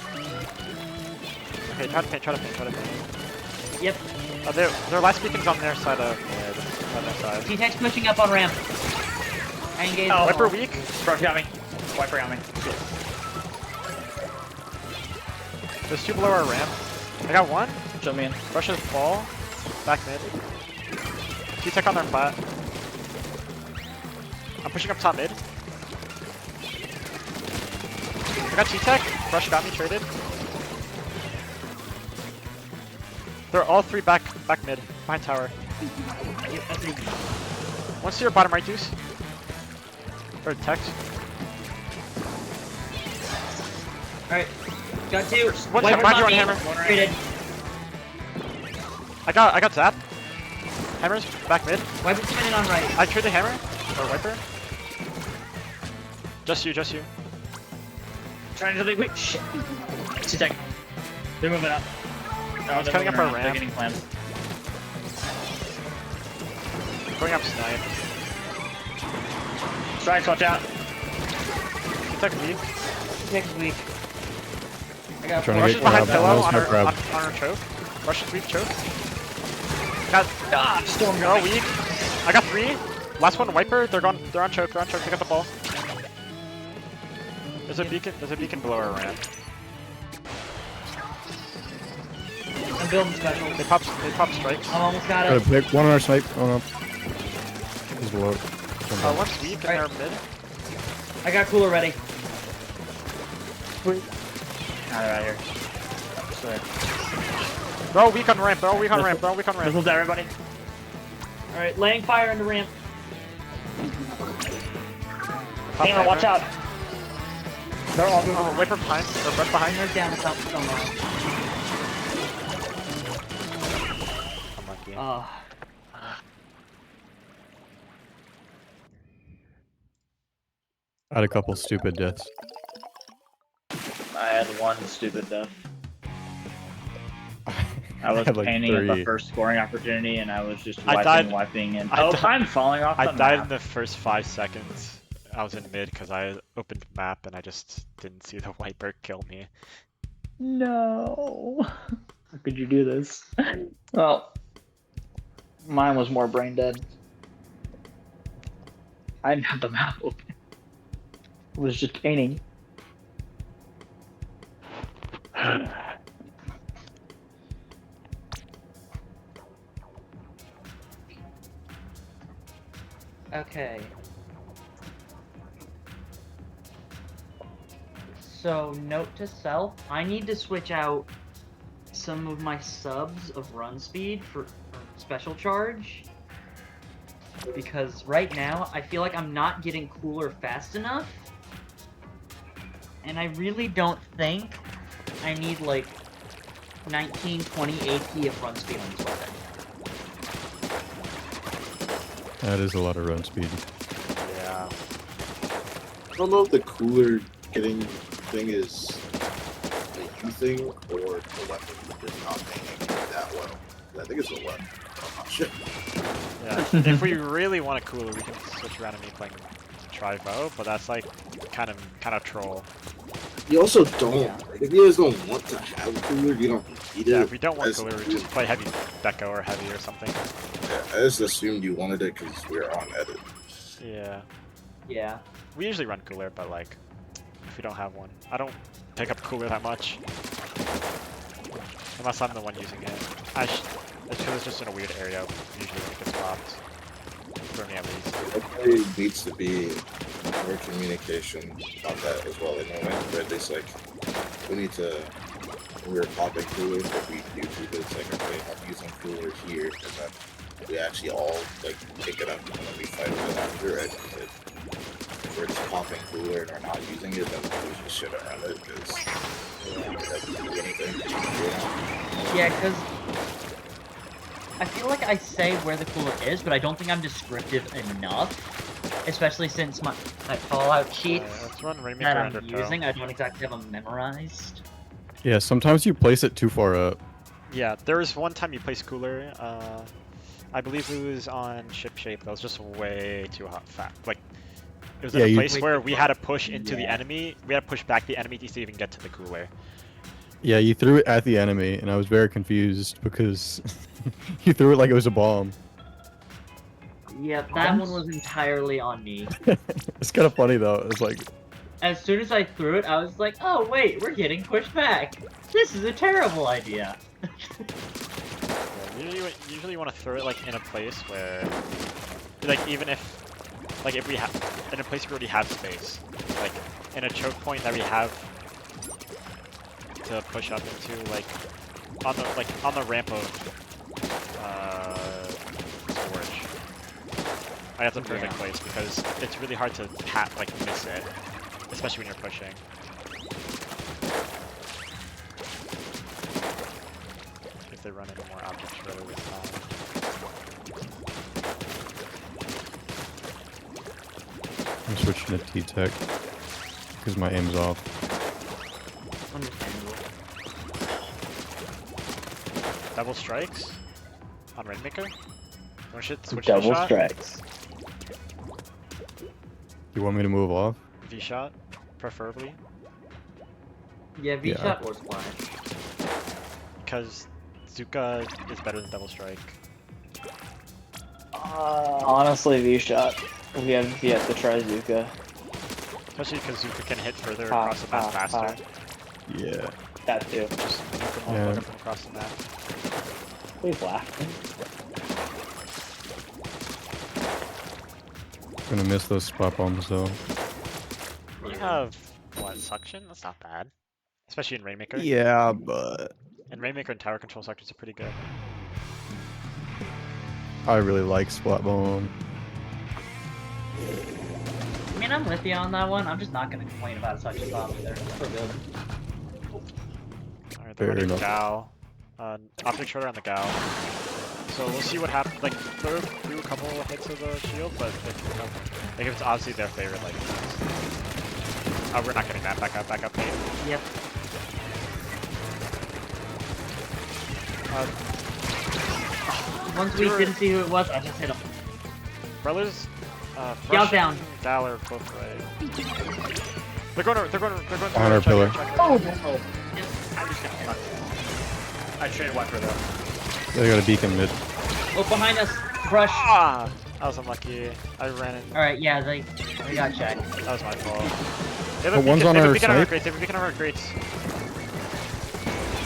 Okay, try to paint. Try to paint. Try to paint. Yep. Their last beacon's on their side of mid. On their side. T-Tech's pushing up on ramp. I engaged. Oh, Wiper weak. Brush got me. Wiper got me. There's 2 below our ramp. I got one. Jump me in. Brush is fall. Back mid. T-Tech on their flat. I'm pushing up top mid. I got T-Tech. Brush got me traded. They're all 3 back mid. Behind tower. Yep, that's it. One's to your bottom right, Deuce. Or text. Alright. Got 2. One Wiper's behind you on on me. hammer. Traded. I got Zap. Hammer's back mid. Wiper's coming in on right. I traded hammer. Or wiper. Just you. Trying to wait. Shit. T-Tech. They're moving up. Oh, It's they're coming up moving our around. They're ramp. getting planned. Going up snipe. Strikes, watch out. T-Tech weak. T-Tech's weak. I got Trying to Rush get is behind grab. pillow That was on my her, grab. on her choke. Rush is weak choke. Got Storm they're all weak. I got 3. Last one wiper. They're on choke. They're on choke. They got the ball. There's a beacon below our ramp. I'm building special. They pop strikes. I almost got Got a it. pick. One on our snipe. Oh no. He's below. One's weak in Alright. their mid. I got Cooler ready. Now they're out here. Sorry. They're all weak on ramp. They're all weak on ramp. Missiles to everybody. Alright, laying fire into ramp. Top Hammer, watch out. They're all moving. Oh, wiper behind. Or brush behind. Hammer's down the top. Unlucky. I had a couple stupid deaths. I had one stupid death. I was had like painting at the 3. first scoring opportunity, and I was just I wiping, and I died- I'm falling off I the died in map. the first 5 seconds. I was in mid because I opened map and I just didn't see the wiper kill me. No. How could you do this? Well, mine was more brain dead. I didn't have the map open. It was just painting. Okay. So, note to self, I need to switch out some of my subs of run speed for special charge. Because right now, I feel like I'm not getting cooler fast enough. And I really don't think I need like 19, 20 AP of run speed on this weapon. That is a lot of run speed. Yeah. I don't know if the cooler getting thing is a you thing or the weapon just not painting that well. I think it's a weapon. I'm not sure. Yeah. If we really want a cooler, we can switch around and me playing Trivo, but that's like kind of troll. You also don't. Yeah. If you guys don't want to have a cooler, you don't need it. Yeah, if we don't want I cooler, we just play heavy Deco or heavy or something. Yeah, I just assumed you wanted it because we were on edit. Yeah. Yeah. We usually run cooler, but like, if we don't have one, I don't pick up cooler that much. Unless I'm the one using it. It's because it's just in a weird area, usually when it gets popped. For me at least. There probably needs to be more communication about that as well. In the moment, where it's like, we need to, when we're popping coolers, like we YouTube it, it's like, okay, I'm using cooler here, and then we actually all like pick it up and then we fight with it after, right? If we're just popping cooler and we're not using it, then we just shit around it because it doesn't do anything. Yeah, because I feel like I say where the cooler is, but I don't think I'm descriptive enough. Especially since my Fallout cheats Let's run Rainmaker that I'm Undertow. using, I don't exactly have them memorized. Yeah, sometimes you place it too far up. Yeah, there was one time you placed cooler. I believe it was on Ship Shape. That was just way too hot. Like, it was in Yeah, a you- place where we had to push into the Yeah. enemy. We had to push back the enemy to even get to the cooler. Yeah, you threw it at the enemy, and I was very confused because you threw it like it was a bomb. Yep, that one was entirely on me. It's kind of funny though. It's like, As soon as I threw it, I was like, oh wait, we're getting pushed back. This is a terrible idea. Yeah, usually you want to throw it like in a place where, like even if we have in a place we already have space, like in a choke point that we have to push up into, like on the ramp of storage. That's a perfect Yeah. place because it's really hard to miss it, especially when you're pushing. If they run into more objects really this time. I'm switching to T-Tech because my aim's off. Understandable. Double strikes on Rainmaker. Switch to Double shot. strikes. You want me to move off? V shot, preferably, Yeah, V-Shot or Splash. because Zuka is better than double strike. Honestly, V-Shot. We have yet to try Zuka. Especially because Zuka can hit further Ha, across the map ha, faster. Yeah. That too. Just nuke them all Yeah. from across the map. Please laugh. Gonna miss those spot bombs though. You have what, suction? That's not bad. Especially in Rainmaker. Yeah, but And Rainmaker and tower control sectors are pretty good. I really like spot bomb. I mean, I'm with you on that one. I'm just not gonna complain about such a bomb either. We're good. Alright, Fair they're running enough. Gal. Object shorter on the Gal. So we'll see what happens. Like, throw a couple of hits of the shield, but if it's obviously their favorite, like, oh, we're not getting that. Back up, mate. Yep. Once we You're- didn't see who it was, I just hit him. Brothers, Gal Rush down. and Gal are both right. They're going to On our pillar. Oh no! I'm just gonna cut. I traded Wiper though. They got a beacon mid. Oh, behind us! Brush! Ah! I was unlucky. I ran in. Alright, yeah, they got checked. That was my fault. They have Oh, a one's beacon, on they have a our beacon on our snipe. grates. They have a beacon on our grates.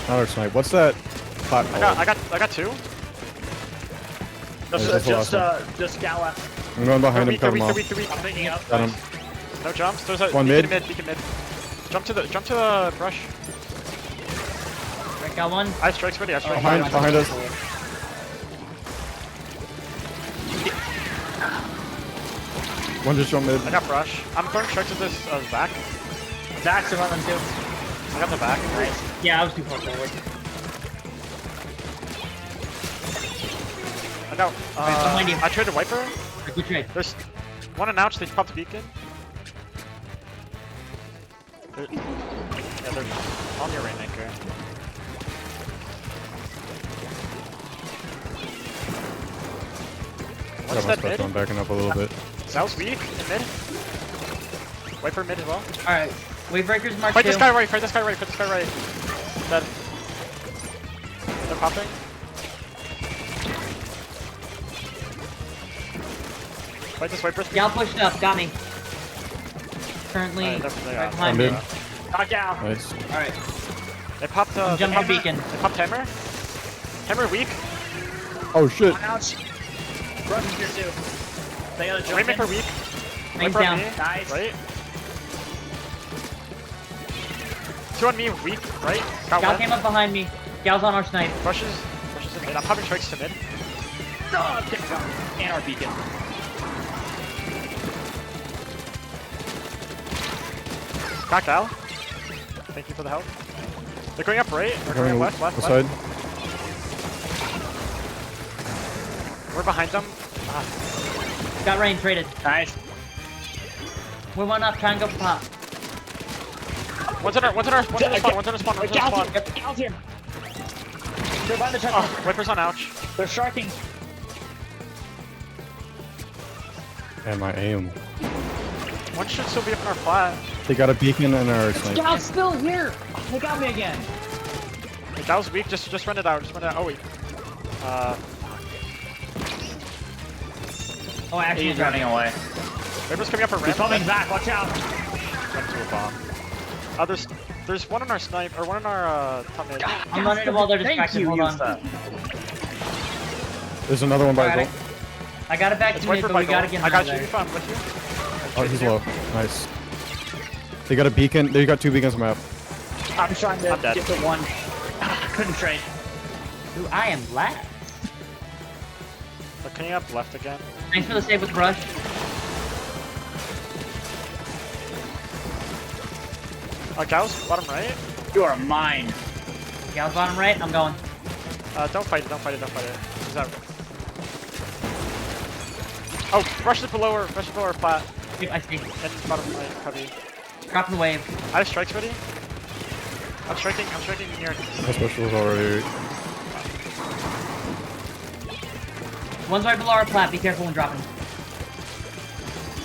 Not our snipe. What's that? Hot I got two. There's the last Just Gal left. I'm going behind him, Weak, cut they're him weak, off. they're weak, I'm picking up. Got him. No jumps. There's a One beacon mid. beacon mid. Jump to the brush. Right, got one. I strikes ready. I strikes Behind, ready. behind us. One just jumped mid. I got brush. I'm throwing strikes at this back. Zach's in them too. I got the back. Nice. Yeah, I was too far forward. I got. behind you. I traded wiper. Right, good trade. There's one an ouch. They popped beacon. Yeah, they're on your rainmaker. Got What's my that mid? special. I'm backing up a little bit. Sal's weak in mid. Wiper mid as well. Alright, Wavebreakers mark Fight 2. this guy right. Fight this guy right. Fight this guy right. Dead. They're popping. Fight this wiper. Gal pushed up, got me. Currently, Alright, they're right out. behind I'm me. in. Knock down. Nice. Alright, They popped I'm jumping hammer. beacon. They popped hammer. Hammer weak. Oh shit. One ouch. Brush is here too. They gotta jump Rainmaker in. weak. Rain's Wiper on down. me. Nice. Right. Two on me weak. Right. Got Gal one. came up behind me. Gal's on our snipe. Brushes in mid. I'm popping strikes to mid. Oh, kick down. And our beacon. Cracked Al. Thank you for the help. They're going up right. They're going Coming up left. side. We're behind them. Ah, Got rain traded. Nice. We went up, try and go for pop. one's in our spawn. One's in our spawn. One's in our spawn. Gal's here. They're by the checkpoint. Oh, Wiper's on ouch. They're sharking. And my aim. One should still be up in our flat. They got a beacon and our snipe. Gal's still here! They got me again. If that was weak, just run it out. Just run it out. Oh wait. Oh, actually, He's running away. Wiper's coming up a ramp. He's coming back. Watch out. Went to a bomb. There's one in our snipe or one in our top mid. I'm running to while they're Thank distracted. you, Hold on. Yusa. There's another one by Alright, goal. I got it back It's to mid, Wiper but by we gotta goal. get I him got out you. of If there. I'm with you. Oh, he's low. Nice. They got a beacon. They got two beacons on the map. I'm trying to I'm dead. get to one. Couldn't trade. Ooh, I am last. They're coming up left again. Thanks for the save with brush. Gauss, bottom right. You are mine. Gal's bottom right, I'm going. Don't fight it. Don't fight it. Don't fight it. Is that? Oh, rush it below our flat. I see. And bottom right, cubby. Dropping the wave. I have strikes ready. I'm striking near. My special is already. One's right below our plat, be careful when dropping.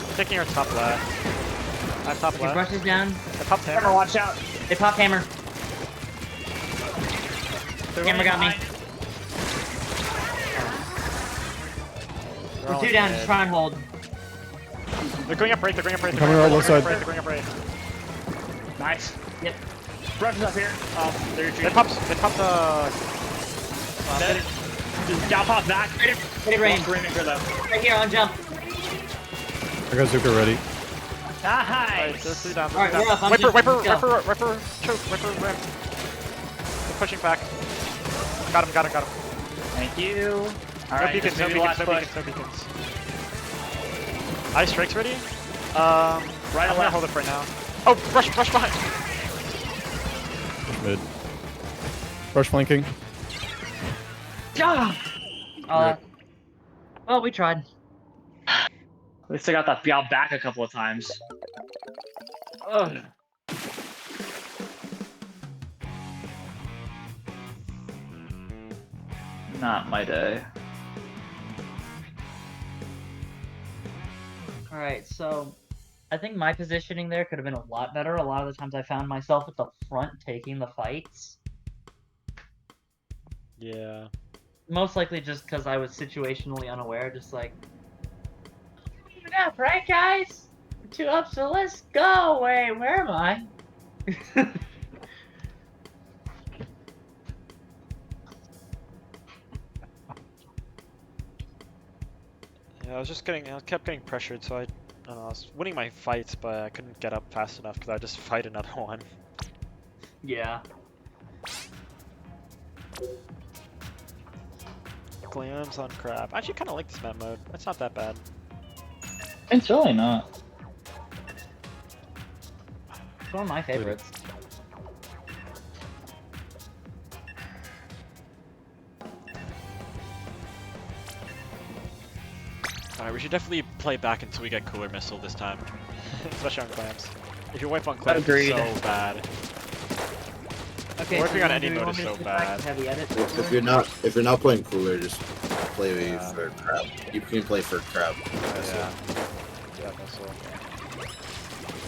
I'm taking our top left. I'm top Okay, left. brush is down. I popped Hammer, hammer. watch out. They popped hammer. Hammer got me. They're We're all two in down, mid. just try and hold. They're going up right. They're going up right. Coming right, left side. They're going up right. Nice. Yep. Brush is up here. Oh, they're They retreating. popped Dead. Gal pop back. Hit rain. Rainmaker though. Right here on jump. I got Zuka ready. Alright, there's Nice. three down. Alright, we're up, I'm Wiper, just- wiper, let's go. wiper, choke, wiper, ramp. They're pushing back. Got him. Thank you. No Alright, beacons, just no maybe beacons, last no push. beacons, no beacons. Ice strikes ready? Right I'm and gonna left. hold it right now. Oh, rush behind! Mid. Rush flanking. Well, we tried. At least I got that Gal back a couple of times. Ugh. Not my day. Alright, so I think my positioning there could have been a lot better. A lot of the times I found myself at the front taking the fights. Yeah. Most likely just because I was situationally unaware, just like... Moving up, right guys? We're 2 up, so let's go! Wait, where am I? Yeah, Yeah, I kept getting pressured, so I don't know, I was winning my fights, but I couldn't get up fast enough because I just fight another one. Yeah. Clams on crab. I actually kind of like this map mode. It's not that bad. It's really not. It's one of my favorites. Alright, we should definitely play back until we get Cooler Missile this time. Especially on clams. If you wipe on clams, Agreed. it's so bad. Okay, Working on do any you mode want is me to so switch back bad. to Heavy edit? If you're not playing cooler, just play Yeah. for crab. You can play for crab. Yeah. Yeah, missile.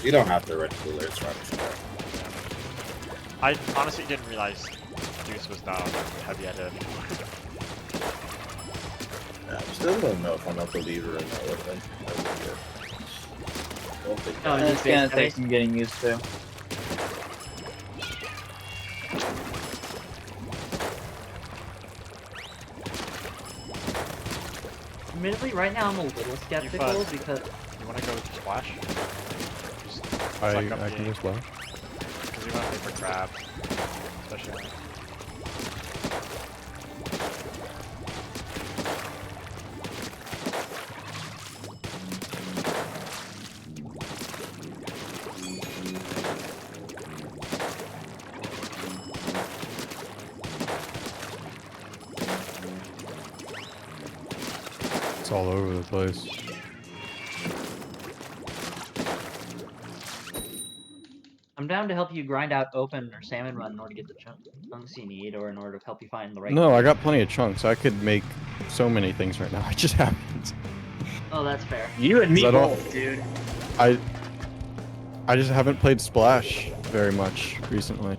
You don't have to run cooler. It's fine. I honestly didn't realize Deuce was down heavy edit. Yeah, I still don't know if I'm a believer in that weapon. I don't think Oh, that- it's gonna take some getting used to. Admittedly, right now I'm a little skeptical because You wanna go splash? Just I suck up can game. just left. Because you wanna play for crab. Especially. It's all over the place. I'm down to help you grind out open or salmon run in order to get the chunks you need, or in order to help you find the right. No, I got plenty of chunks. I could make so many things right now. I just haven't. Oh, that's fair. You and me Is that all? both, dude. I just haven't played Splash very much recently.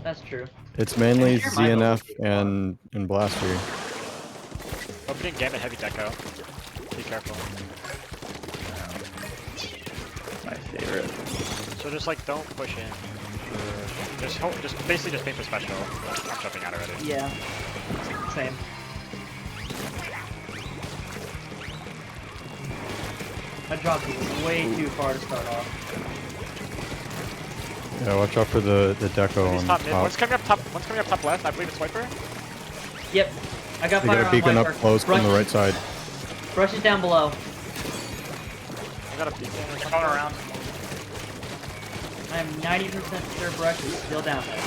That's true. It's mainly Share my ZNF and Blaster. Opening game at heavy deco. Be careful. My favorite. So just like don't push in. Just basically just pay for special. I'm jumping out already. Yeah. Same. I dropped way too far to start off. Yeah, watch out for the deco He's on top mid. top. One's coming up top. One's coming up top left. I believe it's Wiper. Yep. I got They fire got a on beacon up Wiper. close from the right side. Brush is down below. I got a beacon or something. Going around. I'm 90% sure Brush is still down there.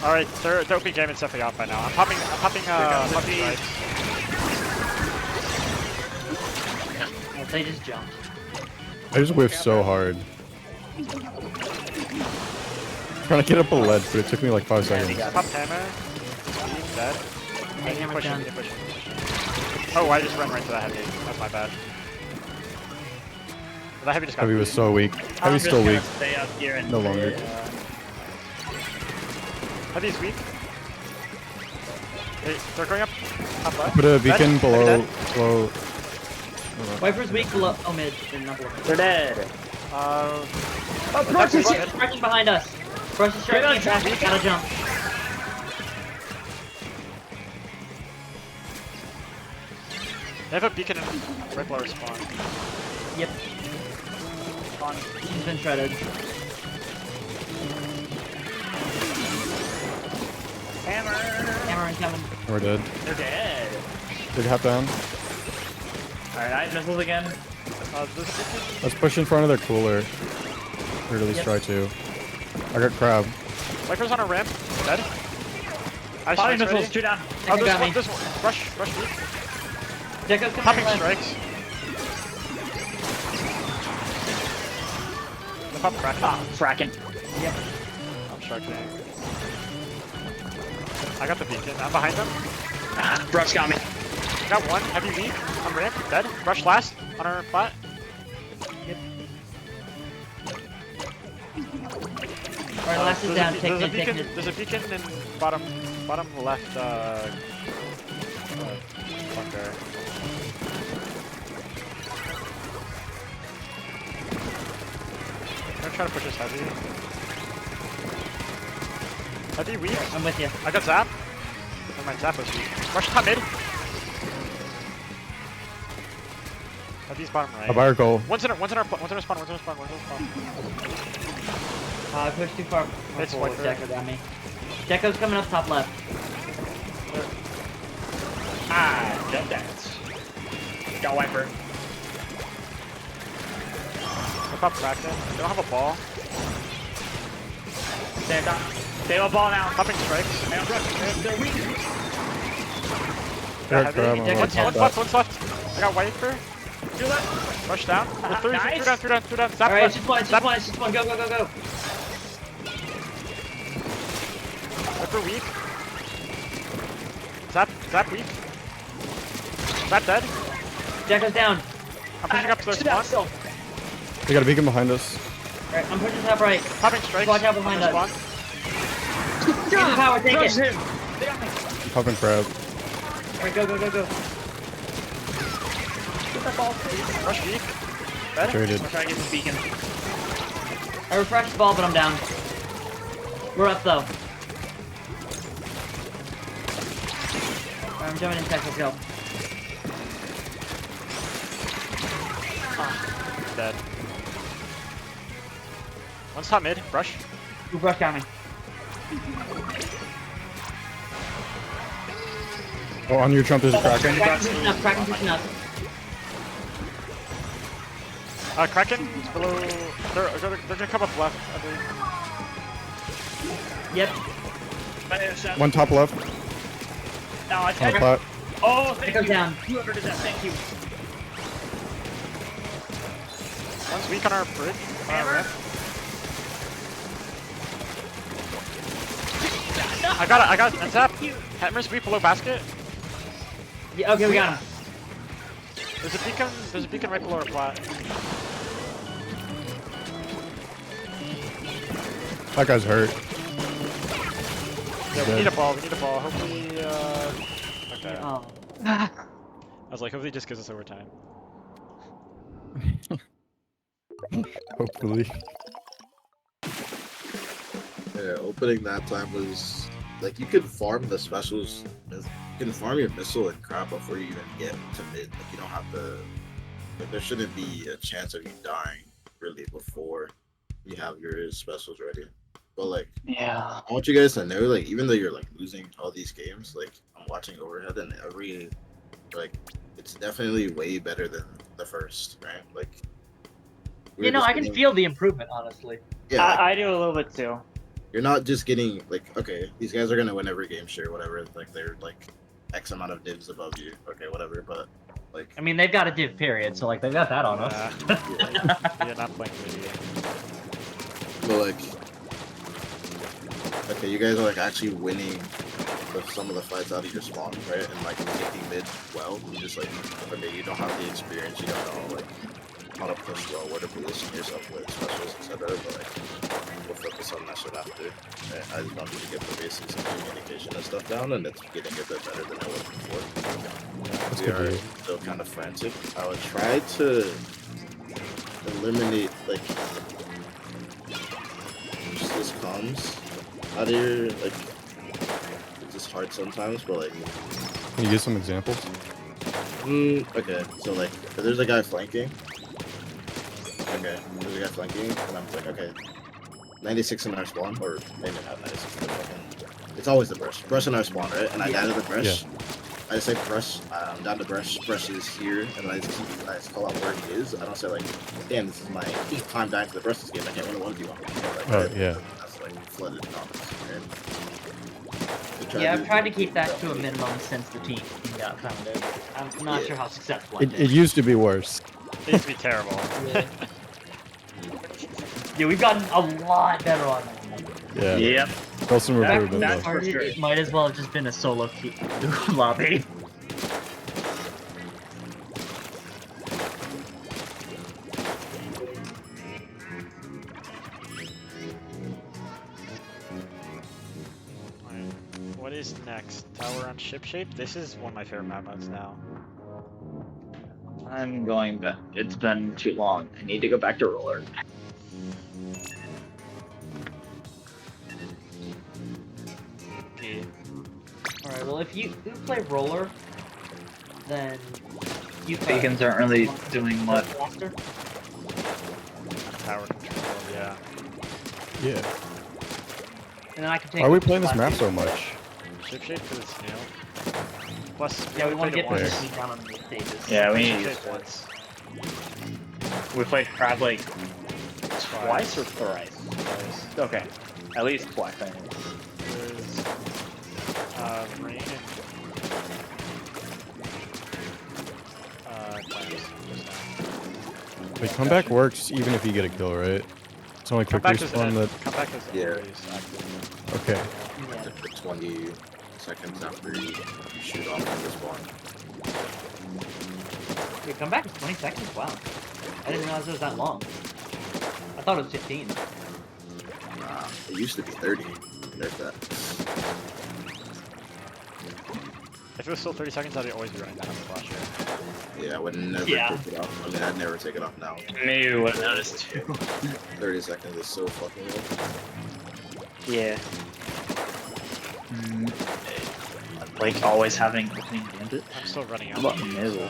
All right, they're opening game. It's definitely out by now. I'm popping puppy strikes. Oh, they just jumped. I just whiffed so hard. Trying to get up a ledge, but it took me like 5 seconds. Pop hammer. Speed dead. Hey, hammer's Push down. him, push him. Oh, I just ran right to that heavy. That's my bad. That heavy just got Heavy was beat. so weak. I'm Heavy's just still gonna weak. Stay up here and No longer. Heavy's weak. Hey, they're going up top left. Put a beacon Dead. below. Heavy below. Wiper's weak below. Oh, mid. They're not below. They're dead. Oh, Brush is dead. striking behind us. Brush is Get on, striking. Jack. Gotta jump. They have a beacon in right below our spawn. Yep. He's been shredded. Hammer. Hammer incoming. We're dead. They're dead. Big hop down. Alright, I have missiles again. This beacon. Let's push in front of their cooler. Or at least Yep. try to. I got crab. Viper's on a ramp. Dead. Ice Body strikes missiles, ready. 2 down. Oh, Deco this got one, me. this one. Rush deep. Deco's coming Popping left. strikes. The pop cracking. Ah, fracking. Yep. I'm striking. I got the beacon. I'm behind them. Ah, Brush got me. Got one. Heavy weak. On ramp. Dead. Rush last. On our flat. Yep. Alright, last is down. Take There's a mid, take beacon. mid. There's a beacon in bottom left. Bunker. I'm gonna try to push this heavy. Heavy weak. I'm with you. I got zap. Oh, my zap was weak. Rush top mid. TP's bottom right. A buyer goal. One's in our spawn. I pushed too far It's forward. Wiper. Jacko got me. Jacko's coming up top left. Ah, jump dance. Got wiper. They pop Kraken. They don't have a ball. They have a ball now. Popping strikes. They're weak. Eric, heavy. grab him. Jack- One's Jack- left. I got Wiper. Do that. Rush down. Three Nice. down. Zap Alright, it's left. just one, Zap it's just one. Go. Wiper weak. Zap weak. Zap dead. Jacko's down. I'm pushing up to their spawn. They got a beacon behind us. Alright, I'm pushing top right. Popping strikes. Watch out on behind their us. spawn. Get the power, take Crush it. him. They got me. Popping crab. Alright, go. Get that ball, please. Rush weak. Dead. Traded. I'm trying to get this beacon. I refreshed the ball, but I'm down. We're up though. Alright, I'm jumping in tech, let's go. Dead. One's top mid. Rush. Who brush got me? Oh, on your trump is a Kraken. Kraken pushing up. Kraken's below. They're gonna come up left, I believe. Yep. One top left. No, I On the tried. plat. Oh, thank Goes you. down. Whoever did that, thank you. One's weak on our bridge. On our ramp. I got it. And Zap. Hammer's weak below basket. Yeah, okay, we got him. There's a beacon right below our plat. That guy's hurt. Yeah, we Dead. need a ball. Hopefully, okay. Oh. I was like, hopefully it just gives us overtime. Hopefully. Yeah, opening that time was like you could farm the specials. You can farm your missile and crap before you even get to mid. Like you don't have to. Like, there shouldn't be a chance of you dying really before you have your specials ready. But like, Yeah. I want you guys to know, like, even though you're like losing all these games, like I'm watching overhead and like, it's definitely way better than the first, right? Like, we're You know, just I can getting- feel the improvement, honestly. Yeah, like, I do a little bit too. you're not just getting like, okay, these guys are gonna win every game, sure, whatever. Like they're like X amount of divs above you, okay, whatever. But like, I mean, they've got a div period, so like, they've got that on us. You're not playing video. but like, okay, you guys are like actually winning some of the fights out of your spawn, right? And like taking mid well. You just like, okay, you don't have the experience, you don't know like how to push well, where to position yourself with specials, etc. But like, we'll focus on that shit after. Right? I just want you to get the basics of communication and stuff down, and it's getting a bit better than it was before. That's We good to are hear. still kind of frantic. I would try to eliminate like just this comms out of your like. It's just hard sometimes, but like. Can you give some examples? Okay, so like, if there's a guy flanking. Okay, there's a guy flanking, and I'm like, okay, 96 in our spawn, or maybe not 96, but fucking, it's always the brush. Brush in our spawn, right? And I die to the brush. I just say brush, I'm down to brush, brush is here, and I just call out where he is. I don't say like, damn, this is my 8th time dying to the brush this game, I can't win a 1v1. Like, Oh, yeah. That's like flooded knowledge, right? Yeah, I've tried to keep that to a minimum since the team got founded. I'm not Yeah. sure how successful It I've used to be worse. It used to be terrible. been. Yeah, we've gotten a lot better on that. Yeah. Yep. Still some That- improvement that's though. for sure. It might as well have just been a solo lobby. Alright, what is next? Tower on ship shape? This is one of my favorite map modes now. I'm going back. It's been too long. I need to go back to roller. Yeah. Alright, well if you play roller, then You Beacons aren't really doing much. Blaster? Tower control, yeah. Yeah. And then I can take. Why are we the playing this map blaster. so much? Shipshape because it's new. Plus, Yeah, we want to played get it this once. sneak down on the stages. Yeah, we Played need to use Shipshape once. We played crab like Twice. twice or thrice? Twice. Okay. At least twice, I think. There's rain and clams just now. Wait, comeback works even if you get a kill, right? It's only quick Comeback is respawn that. comeback is Yeah. always active. Okay. Yeah. For 20 seconds after you shoot off on this one. Wait, come back in 20 seconds? Wow. I didn't realize it was that long. I thought it was 15. It used to be 30. There's that. If it was still 30 seconds, I'd always be running that on the flasher. Yeah, I would never Yeah. take it off. I mean, I'd never take it off now. Maybe we would have noticed too. 30 seconds is so fucking low. Yeah. Like always having opening bandit. I'm still running out. How about of middle?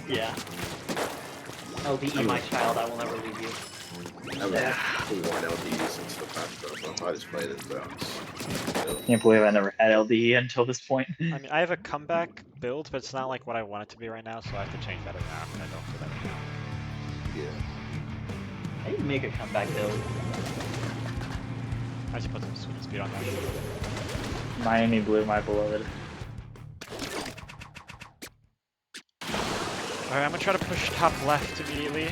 Yeah. LDE, my child, I will never leave you. I've been worn LDE since the past bro. I just played it, so. Can't believe I never had LDE until this point. I mean, I have a comeback build, but it's not like what I want it to be right now, so I have to change that around, and I don't do that right now. Yeah. I need to make a comeback build. I should put some swing speed on that. Miami Blue, my beloved. Alright, I'm gonna try to push top left immediately.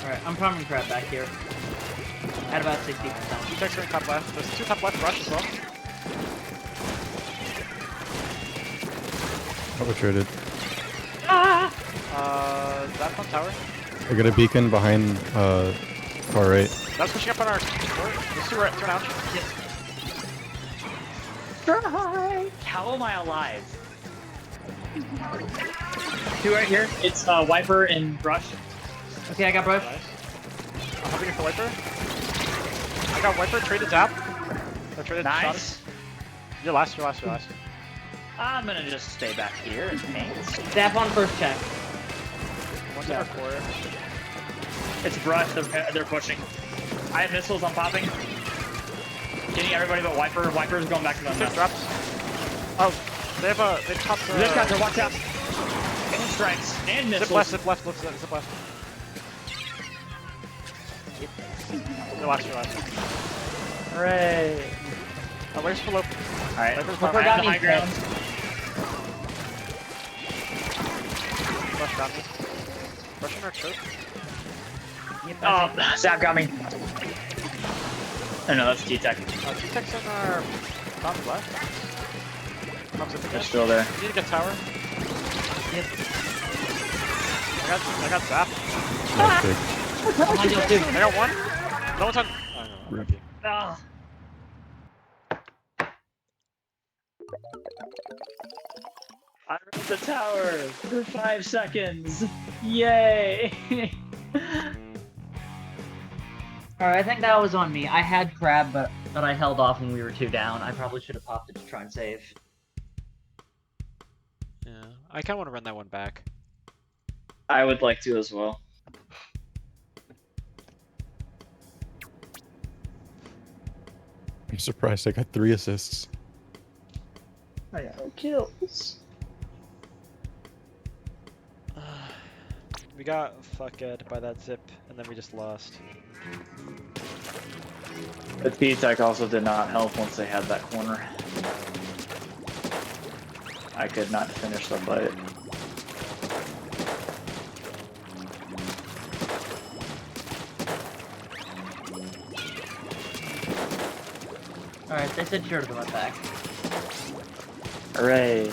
Alright, I'm farming crab back here. At about 60%. Two techs are in top left. There's two top left rush as well. Double traded. That's on tower. I got a beacon behind far right. That's pushing up on our support. There's two right, turn out. How am I alive? Two right here. It's Wiper and Brush. Okay, I got brush. Nice. I'm hoping for Wiper. I got Wiper, traded zap. Or traded shot. Nice. You're last. I'm gonna just stay back here and paint. Zap on first check. One's in our core. It's Brush. They're pushing. I have missiles. I'm popping. Getting everybody but Wiper. Wiper's going back to them. Six drops. Oh, they topped the... This guy's watch out. And strikes and missiles. Zip left. You're last. Hooray! Oh, where's below? Alright, Wiper's Wiper I'm got at the me high ground. Rush got me. Rushing our choke. Oh, Zap got me. Oh no, that's T-Tech. Two techs in our top left. Comes in They're again. still there. Need to get tower. Yep. I got zap. Nice pick. Behind you too. I got one. No one's on. Oh no, Rip. lucky. Ah. I reached the tower for 5 seconds. Yay! Alright, I think that was on me. I had crab, but I held off when we were 2 down. I probably should have popped it to try and save. Yeah, I kind of want to run that one back. I would like to as well. I'm surprised I got 3 assists. I got no kills. We got fucked by that zip, and then we just lost. The T-Tech also did not help once they had that corner. I could not finish the fight. Alright, they said sure to go back. Hooray!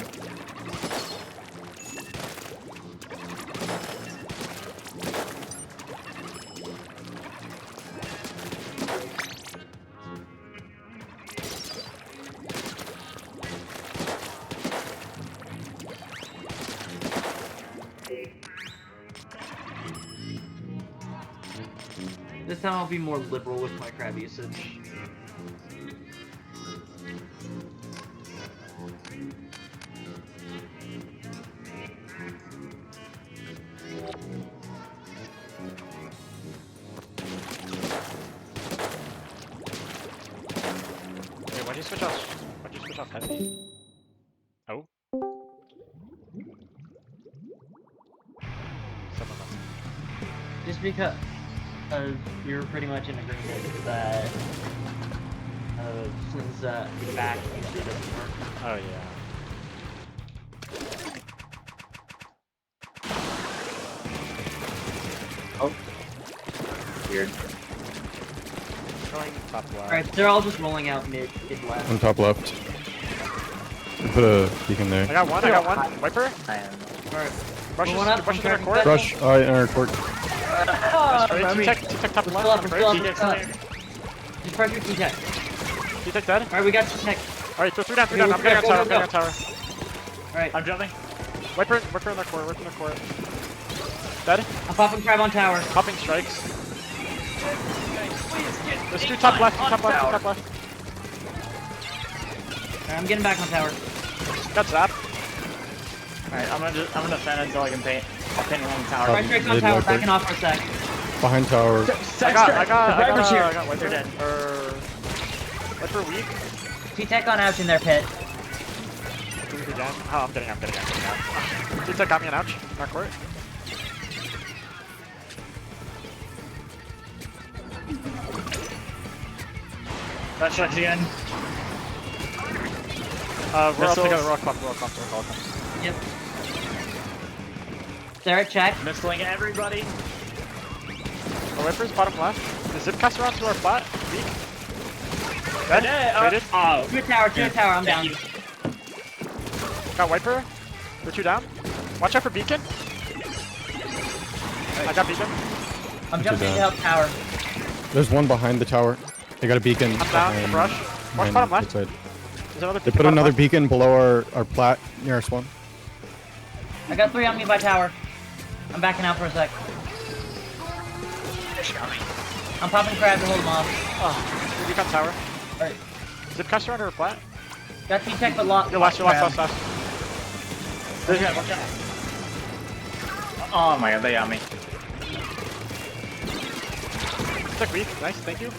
This time I'll be more liberal with my crab usage. you switch off? Why'd you switch off heavy? Oh. Someone must. Just because you're pretty much in agreement that since back usually doesn't work. Oh yeah. Weird. Going top left. Alright, they're all just rolling out mid left. On top left. Put a beacon I there. got one. I got one. Wiper. I am. Alright. Rush One up, is rush one in our back, court. back. Rush, in our court. Right, T-Tech top We're left. still up, we're still up, Right, we're still up. Just pressure T-Tech. T-Tech dead. Alright, we got T-Tech. Alright, throw 3 down, 3 Okay, down. I'm getting on go, tower, go, I'm getting on go. tower. Alright, I'm jumping. Wiper in their core, Wiper in their core. Dead. I'm popping crab on tower. Popping strikes. There's 2 top left, 2 top left, 2 top left. Alright, I'm getting back on tower. Got zap. Alright, I'm gonna defend until I can paint. I'll paint along the tower. Right strikes on mid tower, wiper. backing off for a sec. Behind tower. I got Wiper. They're dead. Wiper weak. T-Tech on ouch in their pit. Weak again. Oh, I'm getting out. T-Tech got me an ouch. Not court. That strikes again. We're all Missiles. together. We're all clumped. Yep. They're at check. Missiling everybody. Oh, Wiper's bottom left. The Zipcaster onto our flat. Weak. Dead. Traded. Oh. To a tower, I'm down. Got Wiper. We're 2 down. Watch out for beacon. I got beacon. I'm Two jumping in to down. help tower. There's one behind the tower. They got a beacon. I'm down. behind- Rush. Watch behind bottom that left. side. There's another They beacon put bottom another left. beacon below our plat near our spawn. I got 3 on me by tower. I'm backing out for a sec. I'm popping crab to hold them off. Oh, beacon tower. Alright. Zipcaster under our flat. Got T-Tech but lost. You're last. There's guy, watch out. Oh my god, they got me. Zip weak. Nice. Thank you.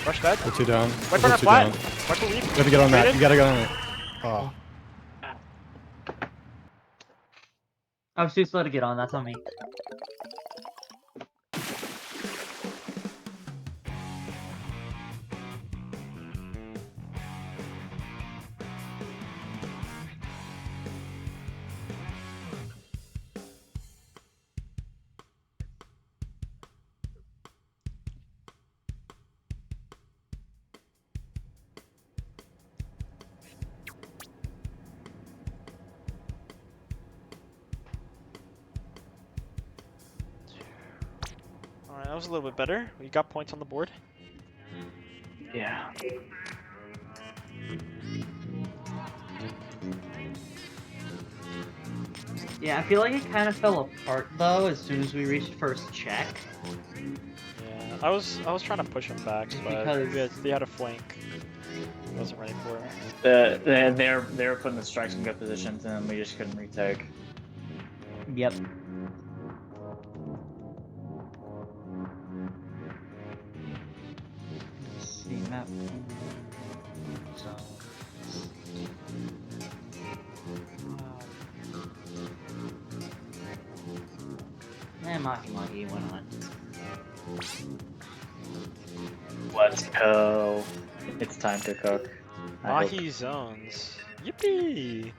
Rush dead. Put 2 down. Wiper on our Put 2 flat. down. Wiper weak. You gotta get on that. Traded. You gotta get on it. Oh. I was too slow to get on, that's on me. Alright, that was a little bit better. We got points on the board. Yeah. Yeah, I feel like it kind of fell apart though as soon as we reached first check. Yeah, I was trying to push him back, but Because- they had a flank. I wasn't ready for it. They were putting the strikes in good positions, and we just couldn't retake. Yep. Let's see map. So. And Maki went on. Let's go. It's time to cook. I hope- Mahi zones. Yippee!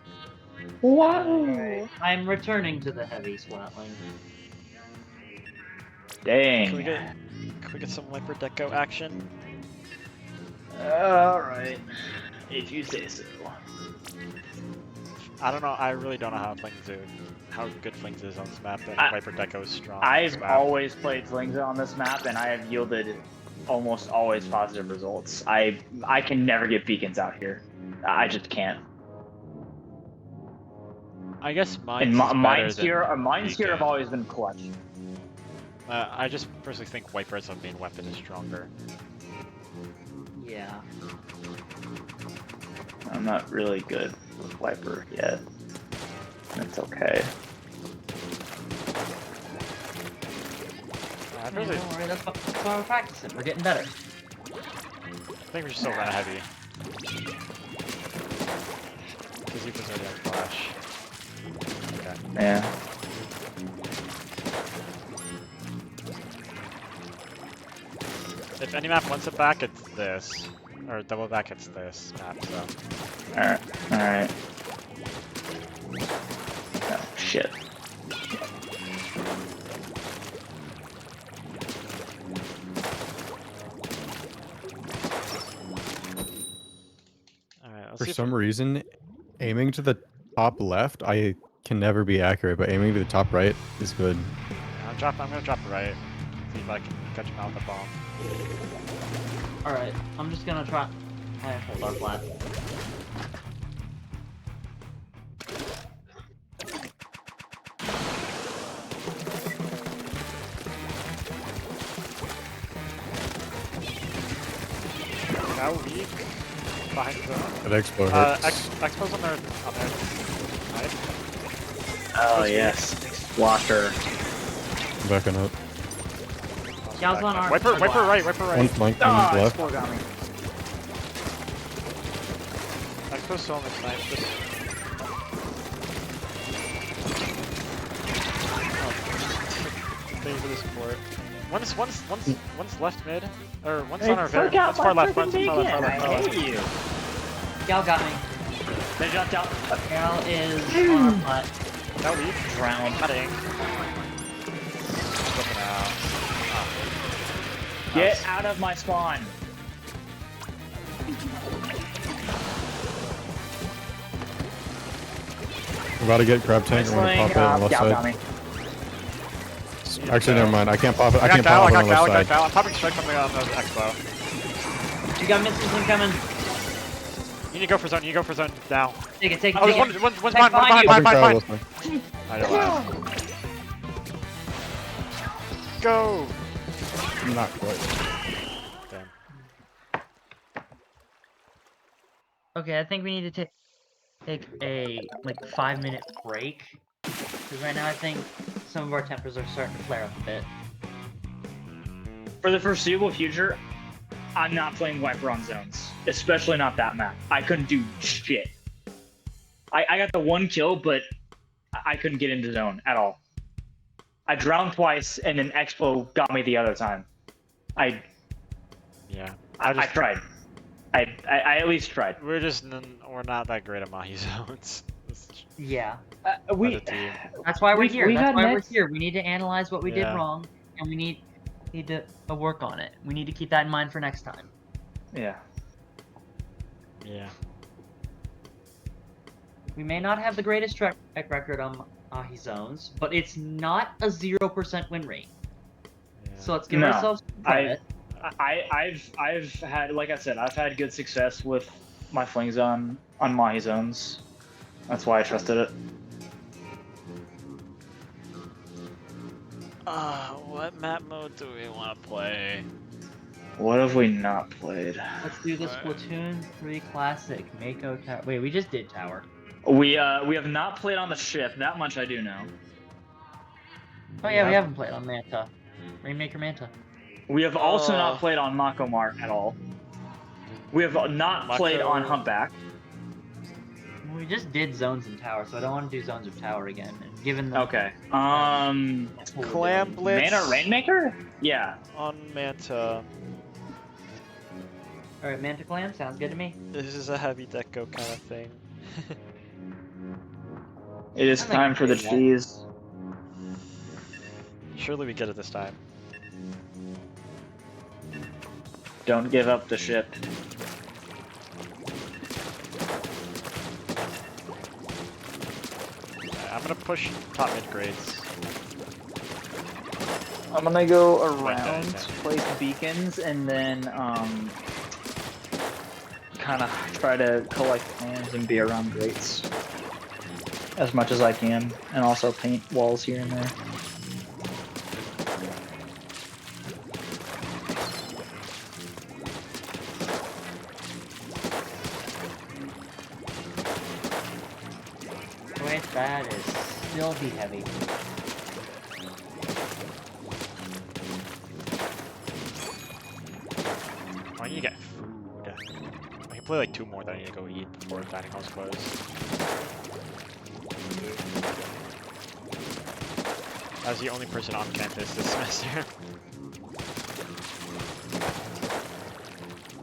Wow. I'm returning to the heavy swatling. Dang. Can we get some Wiper Deco action? Alright. If you say so. I don't know. I really don't know how good Flings is on this map, and I- Viper Deco is strong. on this I've map. always played Flingza on this map, and I have yielded almost always positive results. I can never get beacons out here. I just can't. I guess mine. And mines here have always been clutch. I just personally think Viper as a main weapon is stronger. Yeah. I'm not really good with Viper yet. It's okay. I Hey, personally don't worry, that's why we're practicing. We're getting better. think we should still run a heavy. Because he was already on flash. Okay. Yeah. If any map wants it back, it's this. Or double back, it's this map, so. Alright. Alright. Oh, shit. Alright, let's For see if some reason, aiming to the top left, I can never be accurate, but aiming to the top right is good. I'm gonna drop right. See if I can catch him out with the bomb. Alright, I'm just gonna try. I hold our flat. Now weak. Behind zone. That expo hurts. Expo's on their side. Oh, yes. Washer. I'm backing up. Gal's on our. Wiper right, wiper One right. flank, Ah, one left. Expo got me. Expo's still on their side. Just... Oh. Thank you for the support. One's left mid. Or one's on our very. One's far left, one's far left, far left, far I left. hate you. Gal got me. They jumped out. Gal is on our flat. Now weak. Drowned. Cutting. Flipping out. Get out of my spawn. I'm about to get crab tank. I'm gonna pop it on the left Gal got side. me. Actually, never mind. I can't pop it. I I can't got Gal, pop I it got on the Gal, I left got side. Gal. I'm popping strike something on the Expo. You got missiles incoming. You need to go for zone, you need to go for zone now. Take it, take it, Oh, take there's it. one's Heck, behind, behind behind. Popping Cal, I don't know. Go! Not quite. Damn. Okay, I think we need to take a like 5-minute break. Because right now I think some of our tempers are starting to flare up a bit. For the foreseeable future, I'm not playing Wiper on zones. Especially not that map. I couldn't do shit. I got the one kill, but I couldn't get into zone at all. I drowned twice, and then Expo got me the other time. Yeah. I tried. I at least tried. We're not that great at Mahi zones. Yeah. We That's why we're here. we That's had why we're next- here. We need to analyze what we did Yeah. wrong, and we need to work on it. We need to keep that in mind for next time. yeah. Yeah. We may not have the greatest track record on Mahi zones, but it's not a 0% win rate. So let's give No, ourselves some credit. I've had, like I said, I've had good success with my flings on Mahi zones. That's why I trusted it. What map mode do we want to play? What have we not played? Let's do the Splatoon 3 Classic, Mako Tower. Wait, we just did Tower. We have not played on the ship. That much I do know. Oh yeah, we haven't played on Manta. Rainmaker Manta. We have also Oh. not played on Mako Mart at all. We have not played Mako- on Humpback. We just did Zones and Tower, so I don't want to do Zones of Tower again. And given the Okay. Clam Blitz Mana Rainmaker? Yeah. on Manta. Alright, Manta Clan, sounds good to me. This is a heavy deco kind of thing. It is I think time for the we can do that. cheese. Surely we get it this time. Don't give up the ship. I'm gonna push top mid grades. I'm gonna go Right, around, okay. place beacons, and then kind of try to collect plans and be around grates as much as I can, and also paint walls here and there. Wait, that is still be heavy. Why don't you get food? can play like 2 more, then I need to go eat before dining halls close. I was the only person on campus this semester.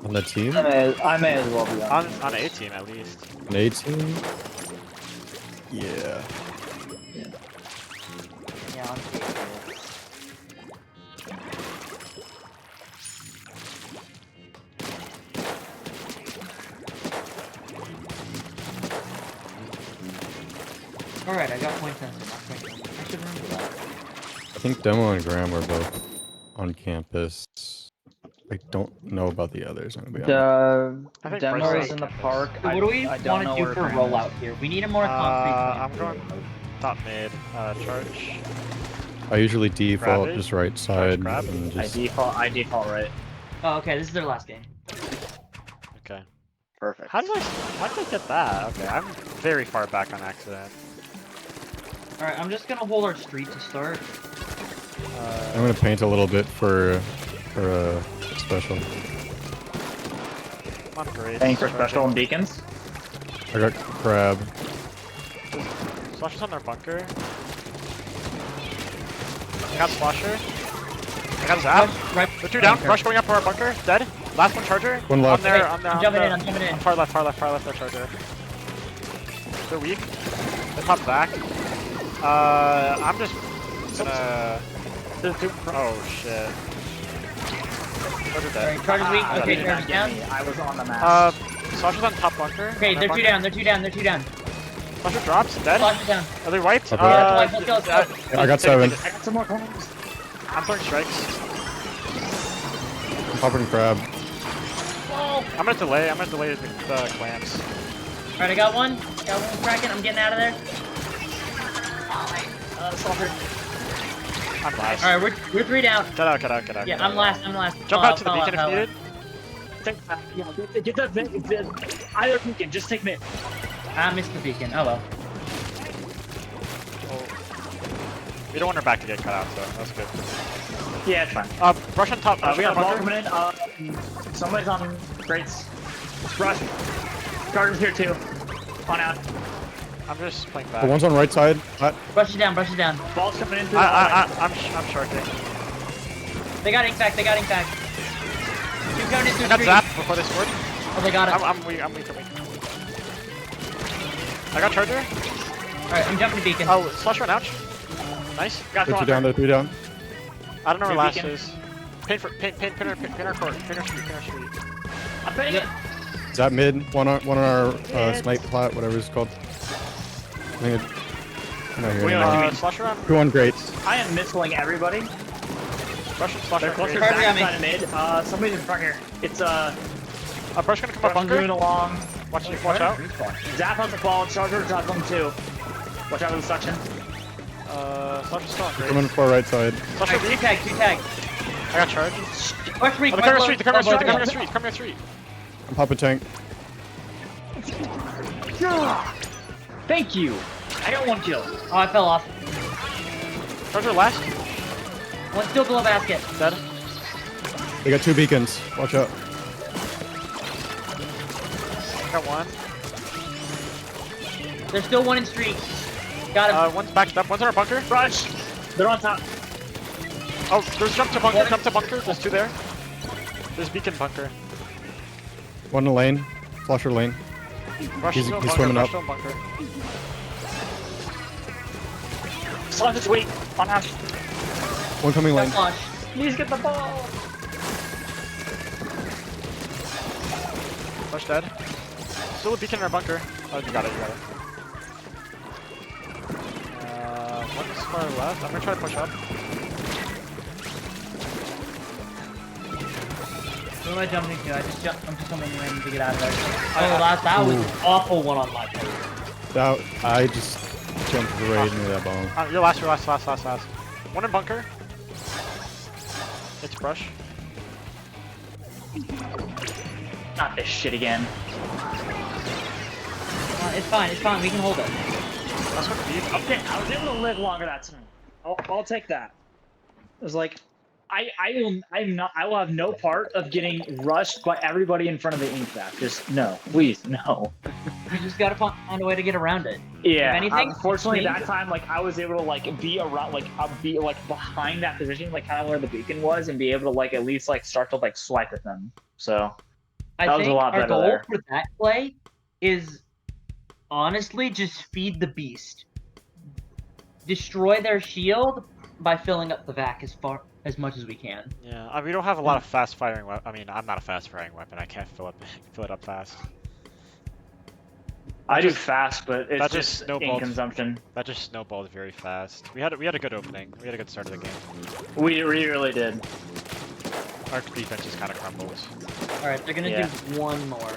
On the team? I may as well be on A team at least. An A team? Yeah. Yeah, on Alright, I got point sensor, not point sensor. I should remember that. I think Demo and Graham were both on campus. I don't know about the others, I'm gonna be honest. I think Demo Bryce is is in the campus. park. So what do we I don't want know to do where for a Graham is. rollout here? We need a more concrete plan. I'm going top mid, charge. I usually default Grab it. just right side grab. and I just default right. Oh, okay, this is their last game. Okay. Perfect. How did I get that? Okay, I'm very far back on accident. Alright, I'm just gonna hold our street to start. I'm gonna paint a little bit for a special. I'm on grade. Thanks for special and beacons. I got crab. Slosher's on their bunker. I got Slosher. I got Zap. Right. The 2 down. bunker. Rush going up for our bunker. Dead. Last one charger. One left. On there. Wait, On there. I'm jumping in, I'm jumping in. On far left, their charger. They're weak. They pop back. I'm just gonna. Oh shit. Charger dead. Alright, charge is weak. Ah, Okay, Did charge not down. get me. I was on the map. Slosher's on top bunker. Okay, on they're their 2 bunker. down, they're 2 down, they're 2 down. Slosher drops. Dead. Flash it down. Are they wiped? Okay. Let's go, let's go. I got 7. I got some more coins. I'm throwing strikes. I'm popping crab. Oh! I'm gonna delay the clamps. Alright, I got one. Got one cracking. I'm getting out of there. I'm last. Alright, we're 3 down. Get out. Yeah, I'm last. Jump out to the beacon if needed. Get the either beacon. Just take mid. I missed the beacon. Oh well. We don't want our back to get cut out, so that's good. Yeah, it's fine. Brush on top. We got brush ball on bunker. coming in. Somebody's on grates. Rush. Charger's here too. On out. I'm just playing The back. one's on right side. Hot. Brush it down, brush it down. Ball's coming in through the hallway. I'm sharking. They got ink back, they got ink back. Two coming in through I got the zapped street. before they scored. Oh, they got it. I'm weak. I got charger. Alright, I'm jumping to beacon. Oh, slash run ouch. Nice. Got They're 2 Thorn. down, they're 3 down. I don't know where New last beacon. is. Paint our court. Paint our street. I'm putting it. Is that mid? One on our snipe plat, whatever it's called. I think I'm not hearing We anything. are- Slash around. 2 on grates. I am misling everybody. Brush and slash They're around. closer Great. Charger got me. back side of mid. Somebody's in front here. It's Brush gonna come up moving bunker. along. Watch out. Zap has the ball. Charger dropped them too. Watch out for the suction. Slash is still on Coming great. for right side. Slash Alright, weak. 2 tag. I got charge. Rush weak, Oh, they're coming to street. They're coming to street. I'm popping tank. Thank you. I got 1 kill. Oh, I fell off. Charger last. One still below basket. Dead. They got 2 beacons. Watch out. Got one. There's still one in street. Got him. One's backed up. One's in our bunker. Rush. They're on top. Oh, there's jump to bunker. There's 2 there. There's beacon bunker. 1 in lane. Flusher lane. Rush He's- is still in he's bunker. swimming Rush up. still in bunker. Slash is weak. On out. 1 coming Got lane. flush. Please get the ball. Rush dead. Still a beacon in our bunker. Oh, you got it. One's far left. I'm gonna try to push up. Who am I jumping to? I'm just jumping in to get out of there. Oh, that was an awful one on my part. That, I just jumped right into that bomb. You're last. One in bunker. It's brush. Not this shit again. It's fine, we can hold it. Last one beat. Okay, I was able to live longer that time. I'll take that. It was like I will have no part of getting rushed by everybody in front of the ink vat. Just no, please, no. You just gotta find a way to get around it. Yeah. If anything, unfortunately, maybe- that time, like, I was able to like be around, like, be like behind that position, like kind of where the beacon was, and be able to like at least like start to like swipe at them. So I That was a think lot our better goal there. for that play is honestly just feed the beast. Destroy their shield by filling up the vac as much as we can. Yeah, we don't have a lot of fast firing weapon. I mean, I'm not a fast firing weapon. I can't fill it up fast. I do just- fast, but it's that just just ink snowballed. consumption. That just snowballed very fast. We had a good opening. We had a good start of the game. We really did. Our defense just kind of crumbles. All right, they're gonna Yeah. do one more.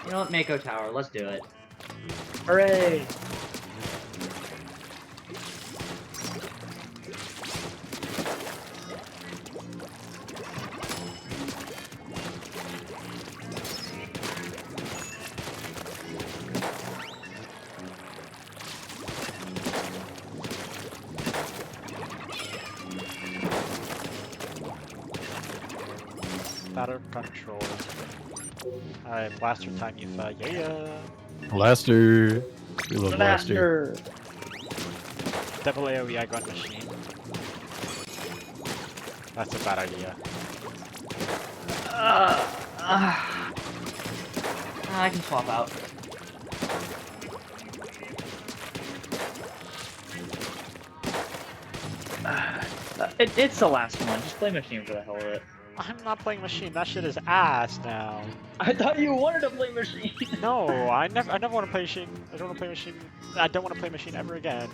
You know what, Mako Tower, let's do it. Hooray! Better control. Alright, blaster time, Yufa. Yeah. Blaster. We love Blaster. Double AoE, I got machine. That's a bad idea. I can swap out. It's the last one. Just play machine for the hell of it. I'm not playing machine. That shit is ass now. I thought you wanted to play machine. No, I never want to play machine. I don't want to play machine. I don't want to play machine ever again.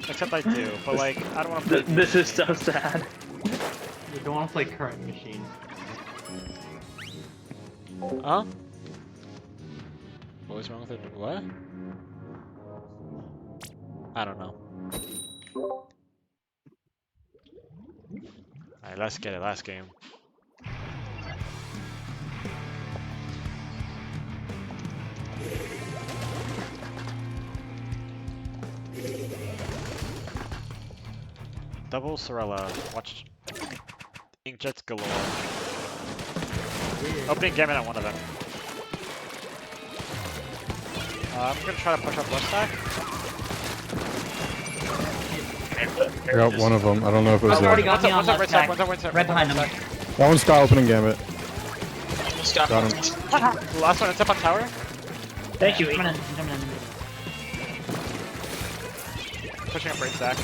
Except I do, but like I don't want to play. This is so sad. You don't want to play current machine. Huh? What was wrong with it? What? I don't know. Alright, let's get it. Last game. Double Sorella. Watch. Inkjets galore. Opening Gambit on one of them. I'm gonna try to push up left stack. I got one of them. I don't know if it was I've there. already got me on One's up left right stack, stack. one's up right stack, Right behind one's them. up right stack. That one's got opening Gambit. Scott. Got him. Last one, it's up on tower. Thank you. Coming in, coming in. Pushing up right stack.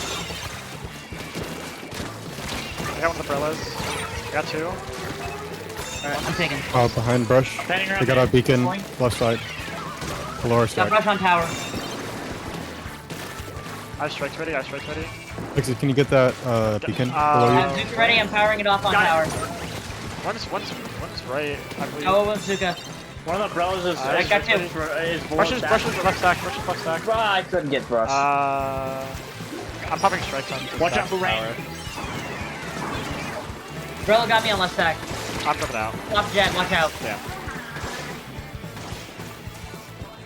I got one of the umbrellas. I got two. Alright, I'm taking. Behind brush. Standing around They got a beacon. Going. Left side. Lower Got stack. rush on tower. I have strikes ready, I have strikes ready. Pixie, can you get that beacon below I'm you? Zuka ready, I'm powering it off on Got tower. One's right, I believe. Oh, Zuka. One of the umbrellas is, I got two. is below Brushes stack. left stack, brushes left stack. Bruh, I couldn't get brush. I'm popping strikes on the Watch stack out for rain. tower. Brella got me on left stack. I'm jumping out. Top jet, watch out. Yeah.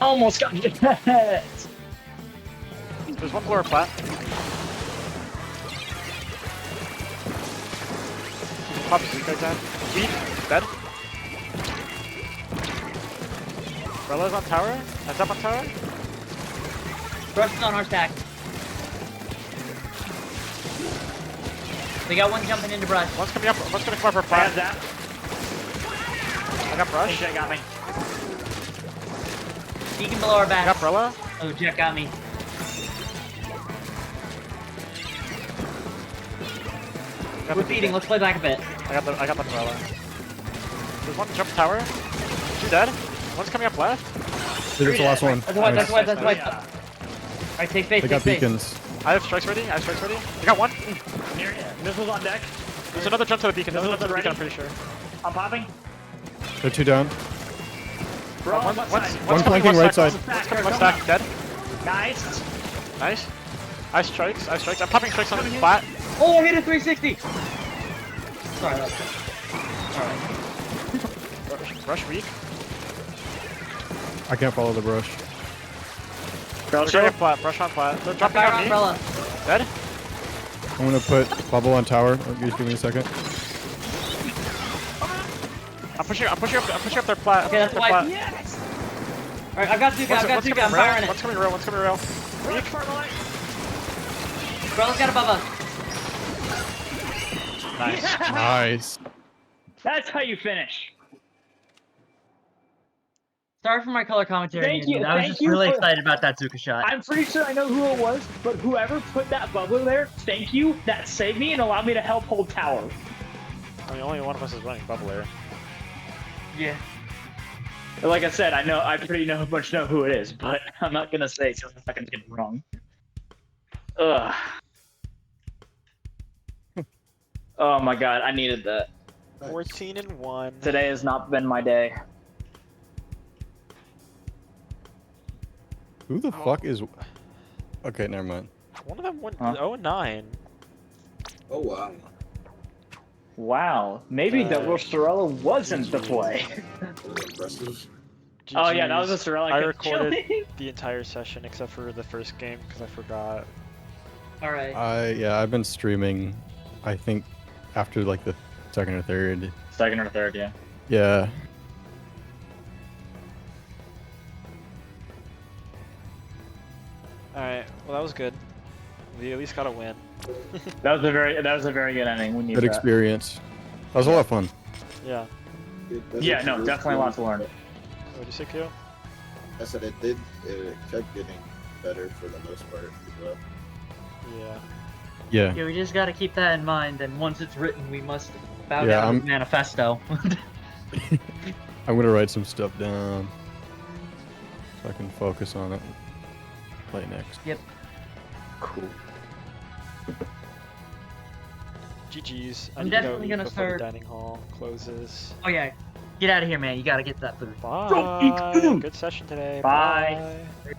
Almost got hit. There's one floor flat. Pop Zuko again. Beat. Dead. Brella's on tower. Heads up on tower. Brush is on our stack. We got one jumping into brush. One's coming up. One's gonna come up for I have flat. that. I got brush. Jet got me. Beacon below our I back. got Brella. Oh, Jet got me. Got We're the feeding, beacon. let's play back a bit. I got the Brella. There's one jump tower. Two dead. One's coming up left. Here's the last one. That's white, that's white, that's Nice, white. Yeah. Alright, take space, They take got space. beacons. I have strikes ready. I have strikes ready. I got one. Here, missiles on deck. There's another jump to the beacon. There's Those another are beacon, I'm ready? pretty sure. I'm popping. They're two down. Bro, One's left coming side. flanking right side. One's coming left stack. Dead. Nice. Nice. I have strikes. I have strikes. I'm popping strikes on the flat. Oh, I hit a 360! Sorry, that's Brush weak. I can't follow the brush. Girl, They're show. going flat. Brush on flat. They're dropping Fire on me. umbrella. Dead. I'm gonna put bubble on tower. Oh, just give me a second. I'm pushing up their plat. Okay, that's Their why. plat. Yes. All right, I got Zuka. I got One's Zuka. coming I'm rail. firing it. One's coming rail. One's coming rail. Weak. Umbrella's got above us. Nice. Nice. That's how you finish. Sorry for my color commentary. Thank you, I was thank just you really for- excited about that Zuka shot. I'm pretty sure I know who it was, but whoever put that bubbler there, thank you. That saved me and allowed me to help hold tower. I mean, only one of us is running bubble air. Yeah. Like I said, I pretty much know who it is, but I'm not gonna say so if I can get it wrong. Ugh. Oh my god, I needed that. 14-1. Today has not been my day. Who the fuck is? Okay, never mind. One of them went Huh? 0-9. Oh wow. Wow, maybe Double Sorella wasn't the play. That was impressive. Oh yeah, that was a GGs. Sorella. I kill. recorded the entire session except for the first game because I forgot. All right. I've been streaming. I think after like the second or third. Second or third, yeah. Yeah. Alright, well that was good. We at least got a win. That was a very good ending. We need Good that. experience. That was a lot of fun. Yeah. Yeah, no, definitely a lot to learn. What'd you say, Kyo? I said it kept getting better for the most part as well. Yeah. Yeah. Yeah, we just got to keep that in mind, and once it's written, we must bow Yeah, down to I'm- the manifesto. I'm gonna write some stuff down so I can focus on it. Play next. Cool. GG's. I I'm need to go definitely eat gonna before start- the dining hall closes. Oh yeah, get out of here, man. You got to get that food. Bye. Good session today. Bye. Bye.